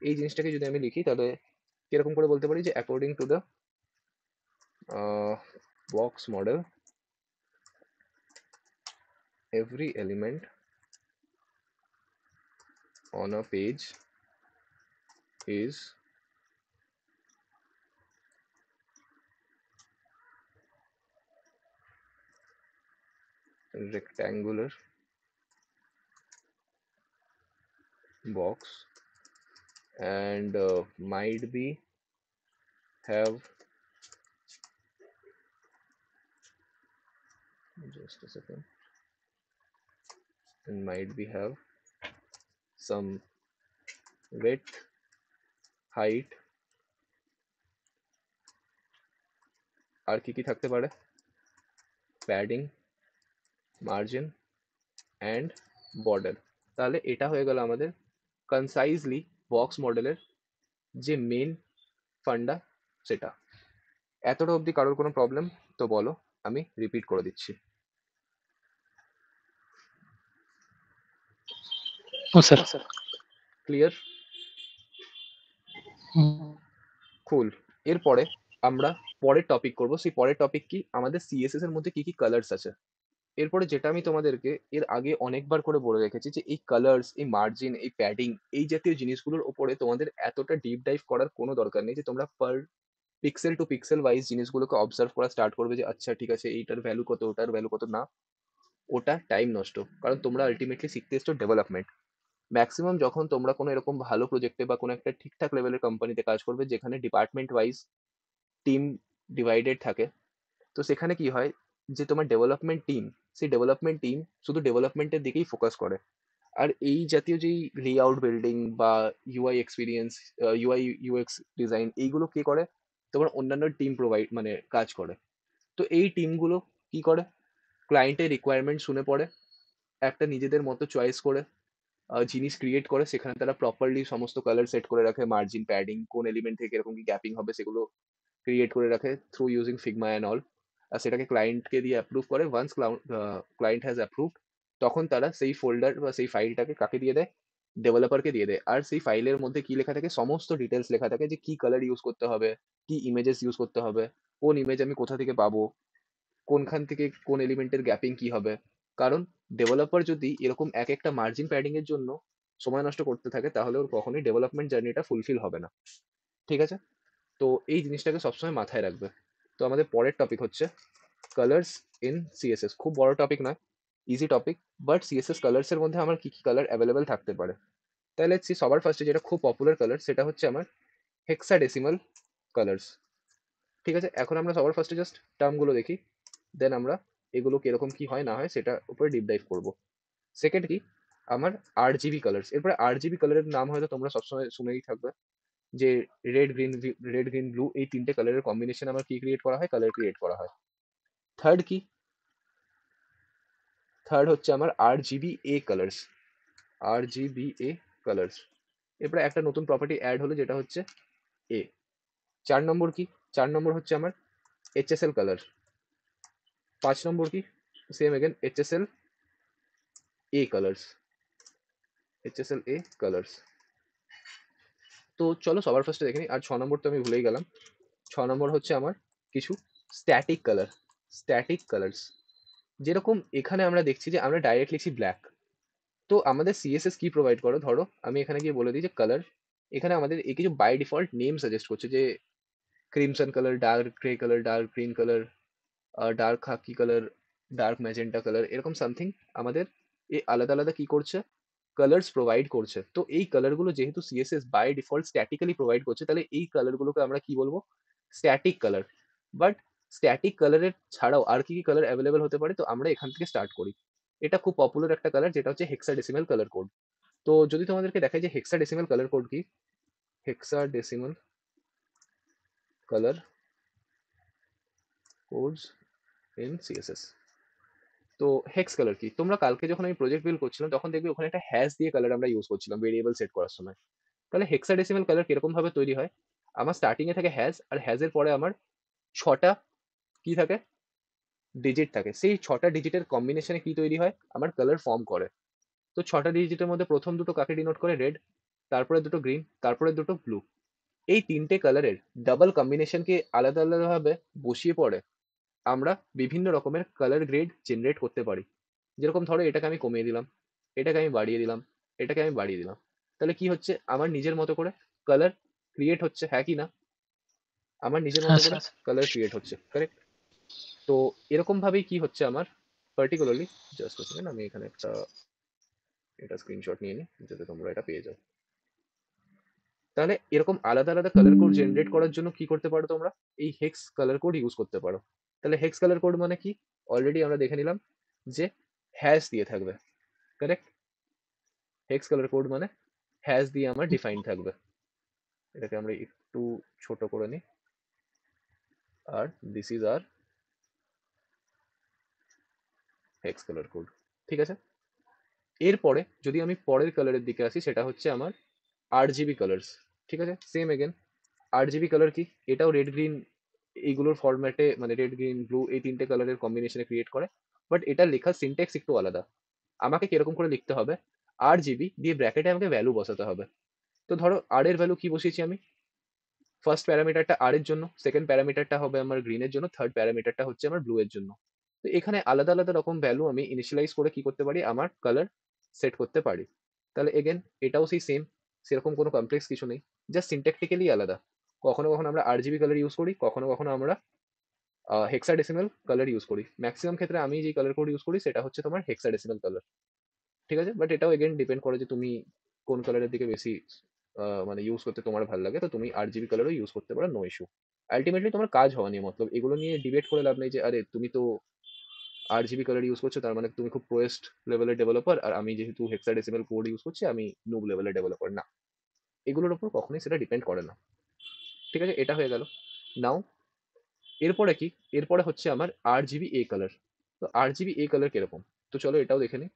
এই জিনিসটাকে যদি আমি লিখি তাহলে কিরকম করে বলতে পারি যে according to the box model every element on a page is rectangular box and might be have just a second and might be have some width, height আর কি কি থাকতে পারে, প্যাডিং, মার্জিন অ্যান্ড বর্ডার। তাহলে এটা হয়ে গেল আমাদের কনসাইজলি box মডেলের যে মেন ফান্ডা সেটা। এতটা অবধি কারোর কোনো প্রবলেম তো বলো, আমি রিপিট করে দিচ্ছি। ও স্যার। ক্লিয়ার? কুল। এরপরে আমরা পরের টপিক করব। সেই পরের টপিক কি, আমাদের সিএসএস এর মধ্যে কি কি কালার্স আছে। এরপরে যেটা আমি তোমাদেরকে এর আগে অনেকবার করে বলে রেখেছি যে এই কালার্স, এই মার্জিন, এই প্যাডিং, এই জাতীয় জিনিসগুলোর উপরে তোমাদের এতটা ডিপ ডাইভ করার কোনো দরকার নেই যে তোমরা পার পিক্সেল টু পিক্সেল ওয়াইজ জিনিসগুলোকে অবজার্ভ করা স্টার্ট করবে যে আচ্ছা ঠিক আছে এইটার ভ্যালু কত, ওটার ভ্যালু কত। না, ওটা টাইম নষ্ট, কারণ তোমরা আলটিমেটলি শিখতে এসছো ডেভেলপমেন্ট। ম্যাক্সিমাম যখন তোমরা কোনো এরকম ভালো প্রজেক্টে বা কোনো একটা ঠিকঠাক লেভেলের কোম্পানিতে কাজ করবে যেখানে ডিপার্টমেন্ট ওয়াইজ টিম ডিভাইডেড থাকে, তো সেখানে কি হয় যে তোমার ডেভেলপমেন্ট টিম, সেই ডেভেলপমেন্ট টিম শুধু ডেভেলপমেন্টের দিকেই ফোকাস করে। আর এই জাতীয় যেই লেআউট বিল্ডিং বা UI experience, UI UX design, এইগুলো কে করে, তোমার অন্যান্য টিম প্রোভাইড মানে কাজ করে। তো এই টিমগুলো কি করে, ক্লায়েন্টের রিকোয়ারমেন্ট শুনে পড়ে, একটা নিজেদের মতো চয়েস করে জিনিস ক্রিয়েট করে, সেখানে তারা প্রপারলি সমস্ত কালার সেট করে রাখে, মার্জিন, প্যাডিং, কোন এলিমেন্ট থেকে এরকম কি গ্যাপিং হবে সেগুলো ক্রিয়েট করে রাখে through using Figma and all. আর সেটাকে ক্লায়েন্টকে দিয়ে অ্যাপ্রুভ করে। ওয়ান্স ক্লায়েন্ট হ্যাজ অ্যাপ্রুভড, তখন তারা সেই ফোল্ডার বা সেই ফাইলটাকে কাকে দিয়ে দেয়, ডেভেলপারকে দিয়ে দেয়। আর সেই ফাইলের মধ্যে কি লেখা থাকে, সমস্ত ডিটেলস লেখা থাকে যে কি কালার ইউজ করতে হবে, কি ইমেজেস ইউজ করতে হবে, কোন ইমেজ আমি কোথা থেকে পাবো, কোনখান থেকে কোন এলিমেন্টের গ্যাপিং কি হবে। কারণ ডেভেলপার যদি এরকম এক একটা মার্জিন প্যাডিং এর জন্য সময় নষ্ট করতে থাকে তাহলে ওর কখনোই ডেভেলপমেন্ট জার্নিটা ফুলফিল হবে না। ঠিক আছে? তো এই জিনিসটাকে সবসময় মাথায় রাখবে। তো আমাদের পরের টপিক হচ্ছে কালার্স ইন সিএসএস। খুব বড় টপিক নয়, easy topic, but CSS colours এর মধ্যে আমার কি কি কালার অ্যাভেলেবেল থাকতে পারে। তাহলে সবার ফার্স্টে যেটা খুব পপুলার কালার সেটা হচ্ছে আমার হেক্সাডেসিমাল কালার্স। ঠিক আছে, এখন আমরা সবার ফার্স্টে জাস্ট টার্মগুলো দেখি, দেন আমরা এগুলো কিরকম কি হয় না হয় সেটা উপরে ডিপ ডাইভ করবো। সেকেন্ড কি, আমার RGB কালার্স। এরপরে RGB কালারের নাম হয়তো তোমরা সবসময় শুনেই থাকবে যে রেড গ্রিন ব্লু, এই তিনটে কালারের কম্বিনেশন আমার কি ক্রিয়েট করা হয়, কালার ক্রিয়েট করা হয়। থার্ড কি, থার্ড হচ্ছে আমার RGBA কালার্স। RGBA কালার্স, এরপরে একটা নতুন প্রপার্টি অ্যাড হলো যেটা হচ্ছে এ। 4 নম্বর কি, 4 নম্বর হচ্ছে আমার HSL কালার। 5 নম্বর কি, same again HSL A colours, HSL A colours. তো চলো সবার ফার্স্টে দেখে নিই। আর 6 নম্বর তো আমি ভুলেই গেলাম। 6 নম্বর হচ্ছে আমার কিছু স্ট্যাটিক কালার। স্ট্যাটিক কালার্স, যেরকম এখানে আমরা দেখছি যে আমরা ডাইরেক্ট লিখছি ব্ল্যাক। তো আমাদের সিএসএস কি প্রোভাইড করো, ধরো আমি এখানে গিয়ে বলে দিই যে কালার, এখানে আমাদের এই কিছু বাই ডিফল্ট নেম সাজেস্ট করছে যে crimson colour, dark grey colour, dark green colour, dark khaki colour, dark magenta colour, এরকম সামথিং আমাদের এই আলাদা আলাদা কি করছে, কালার্স প্রোভাইড করছে। তো এই কালারগুলো যেহেতু CSS by default statically provide করছে, তাহলে এই কালারগুলোকে আমরা কি বলবো, স্ট্যাটিক কালার। বাট স্ট্যাটিক কালারের ছাড়াও আর কি কি কালার অ্যাভেলেবেল হতে পারে, তো আমরা এখান থেকে স্টার্ট করি। এটা খুব পপুলার একটা কালার যেটা হচ্ছে হেক্সাডেসিমাল কালার কোড। তো যদি তোমাদেরকে দেখায় যে হেক্সাডেসিমাল কালার কোড কি, hexadecimal colour codes in CSS. তো হেক্স কালার কি? তোমরা কালকে যখন আমি প্রজেক্ট বিল্ড করছিলাম তখন দেখবে ওখানে একটা হ্যাশ দিয়ে কালার আমরা ইউজ করছিলাম ভেরিয়েবল সেট করার সময়। তাহলে হেক্সাডেসিমাল কালার কিরকম ভাবে তৈরি হয়? আমার স্টার্টিং এ থাকে হ্যাশ, আর হ্যাশের পরে আমার ৬টা কি থাকে? ডিজিট থাকে। সেই ৬টা ডিজিটের কম্বিনেশনে কি তৈরি হয়? আমার কালার ফর্ম করে। তো ৬টা ডিজিটের মধ্যে প্রথম দুটো কাকে ডিনোট করে? রেড, তারপরে দুটো গ্রিন, তারপরে দুটো ব্লু। এই ৩টে কালারের ডাবল কম্বিনেশনকে আলাদা আলাদাভাবে বসিয়ে পড়ে আমরা বিভিন্ন রকমের কালার গ্রেড জেনারেট করতে পারি। যেরকম ধরো এটাকে আমি কমিয়ে দিলাম, এটাকে আমি বাড়িয়ে দিলাম, এটাকে আমি বাড়িয়ে দিলাম। তাহলে কি হচ্ছে? আমার নিজের মতো করে কালার ক্রিয়েট হচ্ছে, হ্যাঁ কি না? আমার নিজের হ্যাঁ মতো করে স্যার। কালার ক্রিয়েট হচ্ছে, কারেক্ট? তো এরকম ভাবেই কি হচ্ছে আমার পার্টিকুলারলি, জাস্ট সেকেন্ড, আমি এখানে একটা এটা স্ক্রিনশট নিয়ে নিই যাতে তোমরা এটা পেয়ে যাও। তাহলে এরকম আলাদা আলাদা কালার কোড জেনারেট করার জন্য কি করতে পারো তোমরা? এই হেক্স কালার কোড ইউজ করতে পারো। তাহলে হেক্স কালার কোড মানে কি? অলরেডি আমরা দেখে নিলাম যে হ্যাশ দিয়ে থাকবে, কারেক্ট? হেক্স কালার কোড মানে হ্যাশ দিয়ে আমার ডিফাইন থাকবে। এটাকে আমরা একটু ছোট করে নিই। আর this is our hex colour code, ঠিক আছে? এরপরে যদি আমি পরের কালারের দিকে আসি, সেটা হচ্ছে আমার RGB কালার্স, ঠিক আছে? সেম এগেন RGB কালার কি? এটাও রেড গ্রিন এইগুলোর ফরম্যাটে, মানে রেড গ্রিন ব্লু এই 3টে কালারের কম্বিনেশনে ক্রিয়েট করে। বাট এটা লেখার সিনট্যাক্স একটু আলাদা। আমাকে কিরকম করে লিখতে হবে? RGB দিয়ে ব্র্যাকেটে আমাকে ভ্যালু বসাতে হবে। তো ধরো আর এর ভ্যালু কি বসিয়েছি আমি? ফার্স্ট প্যারামিটারটা আর এর জন্য, সেকেন্ড প্যারামিটারটা হবে আমার গ্রিনের জন্য, থার্ড প্যারামিটারটা হচ্ছে আমার ব্লু এর জন্য। তো এখানে আলাদা আলাদা রকম ভ্যালু আমি ইনিশিয়ালাইজ করে কি করতে পারি? আমার কালার সেট করতে পারি। তাহলে এগেন এটাও সেই সেম, সেরকম কোনো কমপ্লেক্স কিছু নেই, জাস্ট সিনট্যাকটিক্যালি আলাদা। কখনো কখনো আমরা RGB কালার ইউজ করি, কখনো কখনো আমরা হেক্সাডেসিমাল কালার ইউজ করি। ম্যাক্সিমাম ক্ষেত্রে আমি যে কালার কোড ইউজ করি সেটা হচ্ছে তোমার হেক্সাডেসিমাল কালার, ঠিক আছে? বাট এটাও এগেন ডিপেন্ড করে যে তুমি কোন কালারের দিকে বেশি মানে ইউজ করতে তোমার ভালো লাগে। তো তুমি RGB কালারও ইউজ করতে পারো, নো ইস্যু। আলটিমেটলি তোমার কাজ হওয়া নিয়ে মতলব, এগুলো নিয়ে ডিবেট করে লাভ নেই যে আরে তুমি তো RGB কালার ইউজ করছো তার মানে তুমি খুব প্রোয়েস্ট লেভেলের ডেভেলপার, আর আমি যেহেতু হেক্সাডেসিমাল কোড ইউজ করছি আমি নুব লেভেলের ডেভেলপার। না, এগুলোর উপর কখনোই সেটা ডিপেন্ড করে না, ঠিক আছে? এটা হয়ে গেল। নাও এরপরে কি? এরপরে হচ্ছে আমার RGBA কালার। তো RGBA কালার কিরকম? তো চলো এটাও দেখে নিই।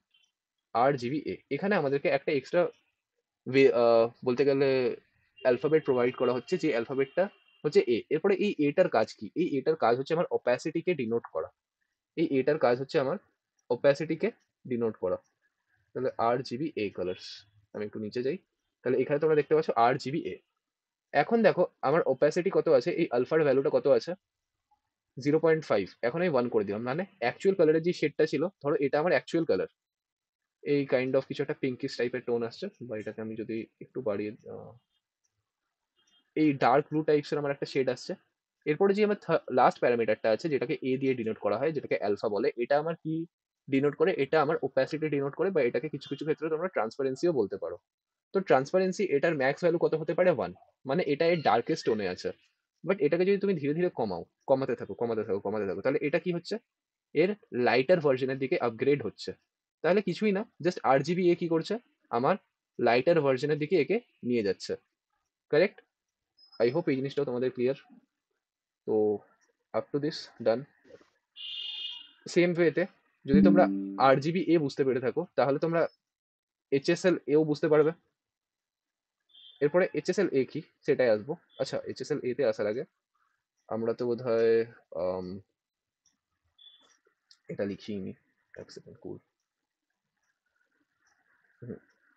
RGBA এখানে আমাদেরকে একটা এক্সট্রা বলতে গেলে অ্যালফাবেট প্রোভাইড করা হচ্ছে, যে অ্যালফাবেটটা হচ্ছে এ। এরপরে এই এটার কাজ কি? এই এটার কাজ হচ্ছে আমার অপাসিটিকে ডিনোট করা। এই এটার কাজ হচ্ছে আমার অপাসিটিকে ডিনোট করা। তাহলে RGBA কালার্স, আমি একটু নিচে যাই। তাহলে এখানে তোমরা দেখতে পাচ্ছ RGBA। এখন দেখো আমার অপাসিটি কত আছে, এই আলফার ভ্যালুটা কত আছে? 0.5। এখন আমি 1 করে দিলাম, মানে অ্যাকচুয়াল কালারের যে শেডটা ছিল, ধরো এটা আমার অ্যাকচুয়াল কালার, এই কাইন্ড অফ কিছু একটা পিঙ্কিশ টাইপের টোন আসছে, বা এটাকে আমি যদি একটু বাড়িয়ে এই ডার্ক ব্লু টাইপসের আমার একটা শেড আসছে। এরপরে যে আমার লাস্ট প্যারামিটারটা আছে যেটাকে এ দিয়ে ডিনোট করা হয়, যেটাকে অ্যালফা বলে, এটা আমার কি ডিনোট করে? এটা আমার ওপাসিটি ডিনোট করে, বা এটাকে কিছু কিছু ক্ষেত্রে তোমরা ট্রান্সপারেন্সিও বলতে পারো। তো ট্রান্সপারেন্সি এটার ম্যাক্স ভ্যালু কত হতে পারে? 1, মানে এটা এর ডার্কেস্ট টোনে আছে। বাট এটাকে যদি তুমি ধীরে ধীরে কমাও, কমাতে থাকো কমাতে থাকো কমাতে থাকো, তাহলে এটা কি হচ্ছে? এর লাইটার ভার্জনের দিকে আপগ্রেড হচ্ছে। তাহলে কিছুই না, জাস্ট RGBA কি করছে? আমার লাইটার ভার্জনের দিকে একে নিয়ে যাচ্ছে, কারেক্ট? আই হোপ এই জিনিসটাও তোমাদের ক্লিয়ার। তো up to this done. Same ওয়েতে যদি তোমরা RGBA বুঝতে পেরে থাকো তাহলে তোমরা HSLA ও বুঝতে পারবে। এরপরে HSLA কি সেটাই আসবো। আচ্ছা, HSLA তে আসার আগে আমরা তো বোধহয় এটা লিখিয়ে নি। এক সেকেন্ড, কুল।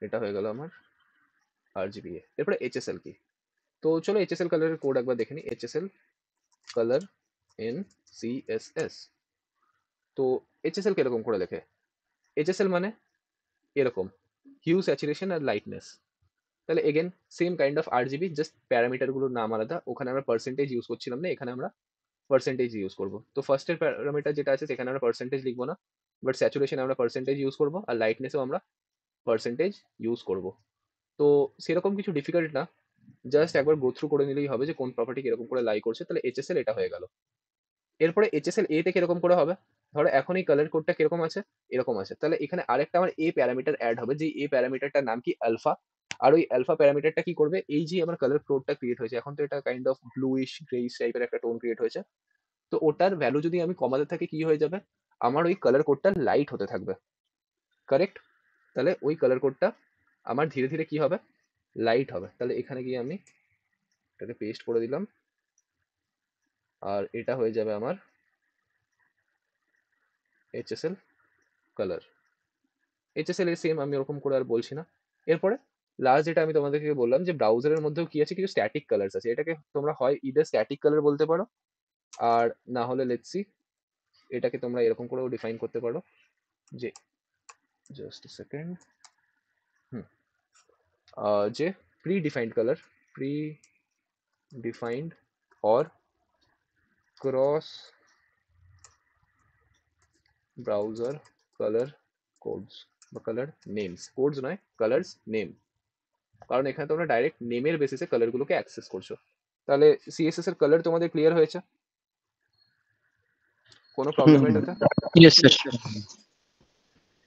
এটা হয়ে গেল আমার RGBA। এরপরে HSL কি? তো চলো HSL কালারের কোড একবার দেখে নিই। HSL colour in CSS। তো HSL কিরকম করে লেখে? HSL মানে এরকম, হিউ, স্যাচুরেশন আর লাইটনেস। তাহলে again same kind of RGB, just parameter গুলোর নাম আলাদা। ওখানে আমরা পার্সেন্টেজ ইউজ করছিলাম না, এখানে আমরা পার্সেন্টেজ ইউজ করবো। তো ফার্স্টের প্যারামিটার যেটা আছে সেখানে আমরা পার্সেন্টেজ লিখবো না, বাট স্যাচুরেশন আমরা পার্সেন্টেজ ইউজ করবো, আর লাইটনেসও আমরা পার্সেন্টেজ ইউজ করবো। তো সেরকম কিছু ডিফিকাল্ট না, জাস্ট একবার গো থ্রু করে নিলেই হবে যে কোন প্রপার্টি কিরকম করে লাই করছে। তাহলে HSL এটা হয়ে গেল। এরপরে HSLA তে কিরকম করে হবে? ধরো এখন এই কালার কোডটা কিরকম আছে? এরকম আছে। তাহলে এখানে আরেকটা আমার A প্যারামিটার অ্যাড হবে, যে A প্যারামিটারটার নাম কি? আলফা। আর ওই আলফা প্যারামিটারটা কি করবে? এই যে আমার কালার কোডটা ক্রিয়েট হয়েছে, এখন তো এটা কাইন্ড অফ ব্লুইশ গ্রেইশ টাইপের একটা টোন ক্রিয়েট হয়েছে। তো ওটার ভ্যালু যদি আমি কমাতে থাকি কি হয়ে যাবে? আমার ওই কালার কোডটা লাইট হতে থাকবে, কারেক্ট? তাহলে ওই কালার কোডটা আমার ধীরে ধীরে কি হবে, লাইট হবে। তাহলে এখানে গিয়ে আমি এটাকে পেস্ট করে দিলাম, আর এটা হয়ে যাবে আমার HSL কালার। HSL এর সেম আমি ওরকম করে আর বলছি না। এরপরে লাস্ট যেটা আমি তোমাদেরকে বললাম যে ব্রাউজারের মধ্যেও কি আছে, কিছু স্ট্যাটিক কালার্স আছে। এটাকে তোমরা হয় ইদার স্ট্যাটিক কালার বলতে পারো, আর না হলে লেটস সি এটাকে তোমরা এরকম করেও ডিফাইন করতে পারো যে জাস্ট এ সেকেন্ড, যে pre defined colour, pre defined or cross browser colour codes বা কালার নেমস, কোডস নয়, কালার্স নেম, কারণ এখানে তোমরা ডাইরেক্ট নেমের বেসিসে কালারগুলোকে অ্যাক্সেস করছো। তাহলে সিএসএস এর কালার তোমাদের ক্লিয়ার হয়েছে? কোনো প্রবলেম এটাতে? Yes sir.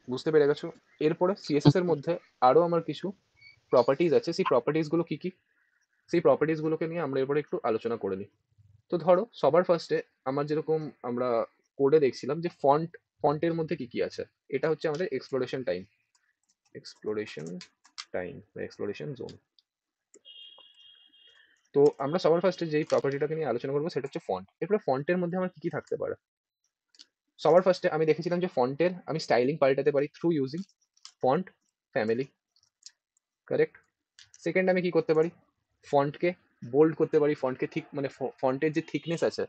বুঝতে পেরে গেছো? এরপরে সিএসএস এর মধ্যে আরো আমার কিছু প্রপার্টিজ আছে, সেই প্রপার্টিজ গুলো কি কি, সেই প্রপার্টিজ গুলোকে নিয়ে আমরা এরপরে একটু আলোচনা করে নিই। তো ধরো সবার ফার্স্টে আমার যেরকম আমরা কোডে দেখছিলাম যে ফন্টের মধ্যে কি কি আছে, এটা হচ্ছে আমাদের এক্সপ্লোরেশন টাইম, এক্সপ্লোরেশন টাইম বা এক্সপ্লোরেশন জোন। তো আমরা সবার ফার্স্টে যেই প্রপার্টিটাকে নিয়ে আলোচনা করবো সেটা হচ্ছে ফন্ট। এরপরে ফন্টের মধ্যে আমার কি কি থাকতে পারে, সবার ফার্স্টে আমি দেখেছিলাম যে ফন্টের আমি স্টাইলিং পাল্টাতে পারি through using font family, correct? Second আমি কি করতে পারি, ফন্টকে বোল্ড করতে পারি, ফন্টকে ঠিক মানে ফন্টের যে থিকনেস আছে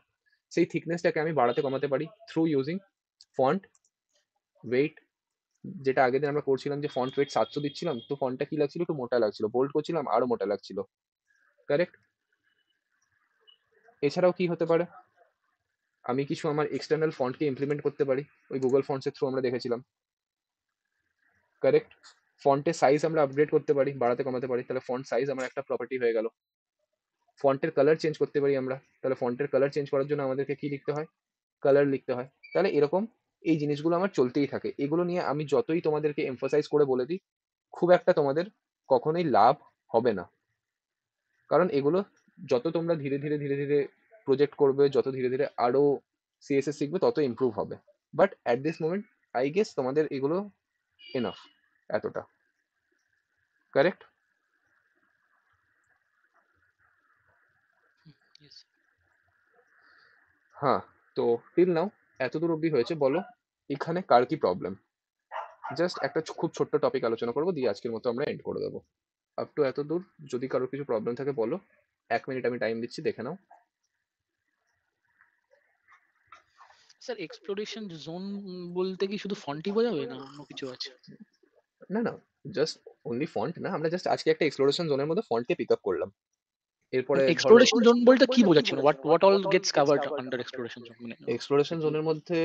সেই থিকনেসটাকে আমি বাড়াতে কমাতে পারি থ্রু ইউজিং ফন্ট ওয়েট। যেটা আগের দিন আমরা করছিলাম যে ফন্ট ওয়েট 700 দিচ্ছিলাম, তো ফন্টটা কি লাগছিল, একটু মোটা লাগছিল, বোল্ড করছিলাম আরো মোটা লাগছিল, কারেক্ট? এছাড়াও কি হতে পারে, আমি কিছু আমার এক্সটার্নাল ফন্টকে ইমপ্লিমেন্ট করতে পারি, ওই গুগল ফন্টসের থ্রু আমরা দেখেছিলাম, কারেক্ট? ফন্টের সাইজ আমরা আপগ্রেড করতে পারি, বাড়াতে কমাতে পারি, তাহলে ফন্ট সাইজ আমার একটা প্রপার্টি হয়ে গেল। ফন্টের কালার চেঞ্জ করতে পারি আমরা, তাহলে ফন্টের কালার চেঞ্জ করার জন্য আমাদেরকে কি লিখতে হয়, কালার লিখতে হয়। তাহলে এরকম এই জিনিসগুলো আমার চলতেই থাকে। এগুলো নিয়ে আমি যতই তোমাদেরকে এমফাসাইজ করে বলে দিই, খুব একটা তোমাদের কখনোই লাভ হবে না, কারণ এগুলো যত তোমরা ধীরে ধীরে ধীরে ধীরে প্রজেক্ট করবে, যত ধীরে ধীরে আরো সিএসএস শিখবে, তত ইমপ্রুভ হবে। But at this moment I guess তোমাদের এগুলো এনাফ, এতটা, কারেক্ট? হ্যাঁ, তো টিল নাও এতদূর অবধি হয়েছে। বলো এখানে কার কি প্রবলেম, জাস্ট একটা খুব ছোট্ট টপিক আলোচনা করবো, দিয়ে আজকের মতো আমরা এন্ড করে দেবো। আপ টু এত দূর যদি কারোর কিছু প্রবলেম থাকে বলো, 1 মিনিট আমি টাইম দিচ্ছি, দেখে নাও। স্যার এক্সপ্লোরেশন জোন বলতে কি শুধু ফন্টই বোঝাবে না অন্য কিছু আছে? না না, জাস্ট অনলি ফন্ট না, আমরা জাস্ট আজকে একটা এক্সপ্লোরেশন জোনের মধ্যে ফন্টকে পিক আপ করলাম। এরপরে এক্সপ্লোরেশন জোন বলতে কি বোঝাচ্ছেন? What all gets covered under exploration zone? মানে এক্সপ্লোরেশন জোনের মধ্যে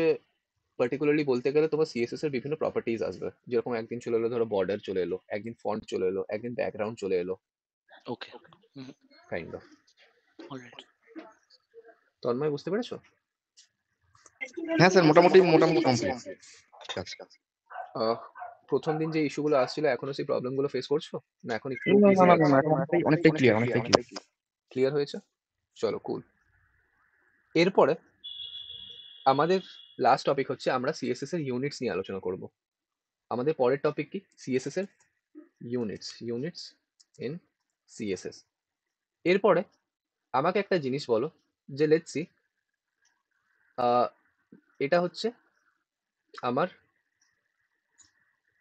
পার্টিকুলারলি বলতে গেলে তোমার সিএসএস এর বিভিন্ন প্রপার্টিজ আসবে, যেরকম একদিন চলে এলো ধরো বর্ডার চলে এলো, একদিন ফন্ট চলে এলো, একদিন ব্যাকগ্রাউন্ড চলে এলো, ওকে, কাইন্ড অফ। অলরাইট। তন্ময় বুঝতে পেরেছো? হ্যাঁ স্যার, মোটামুটি কমপ্লিট। ঠিক আছে। প্রথম দিন যে ইস্যুগুলো আসছিল এখনো সেই প্রবলেমগুলো ফেস করছো না? এখন একটু না না না না, এখন অনেকটাই ক্লিয়ার, অনেকটাই ক্লিয়ার। ক্লিয়ার হয়েছে? চলো কুল। এরপরে আমাদের লাস্ট টপিক হচ্ছে আমরা সিএসএস এর ইউনিটস নিয়ে আলোচনা করব। আমাদের পরের টপিক কি, সিএসএস এর ইউনিটস, ইউনিটস ইন সিএসএস। এরপরে আমাকে একটা জিনিস বলো যে লেটস সি এটা হচ্ছে আমার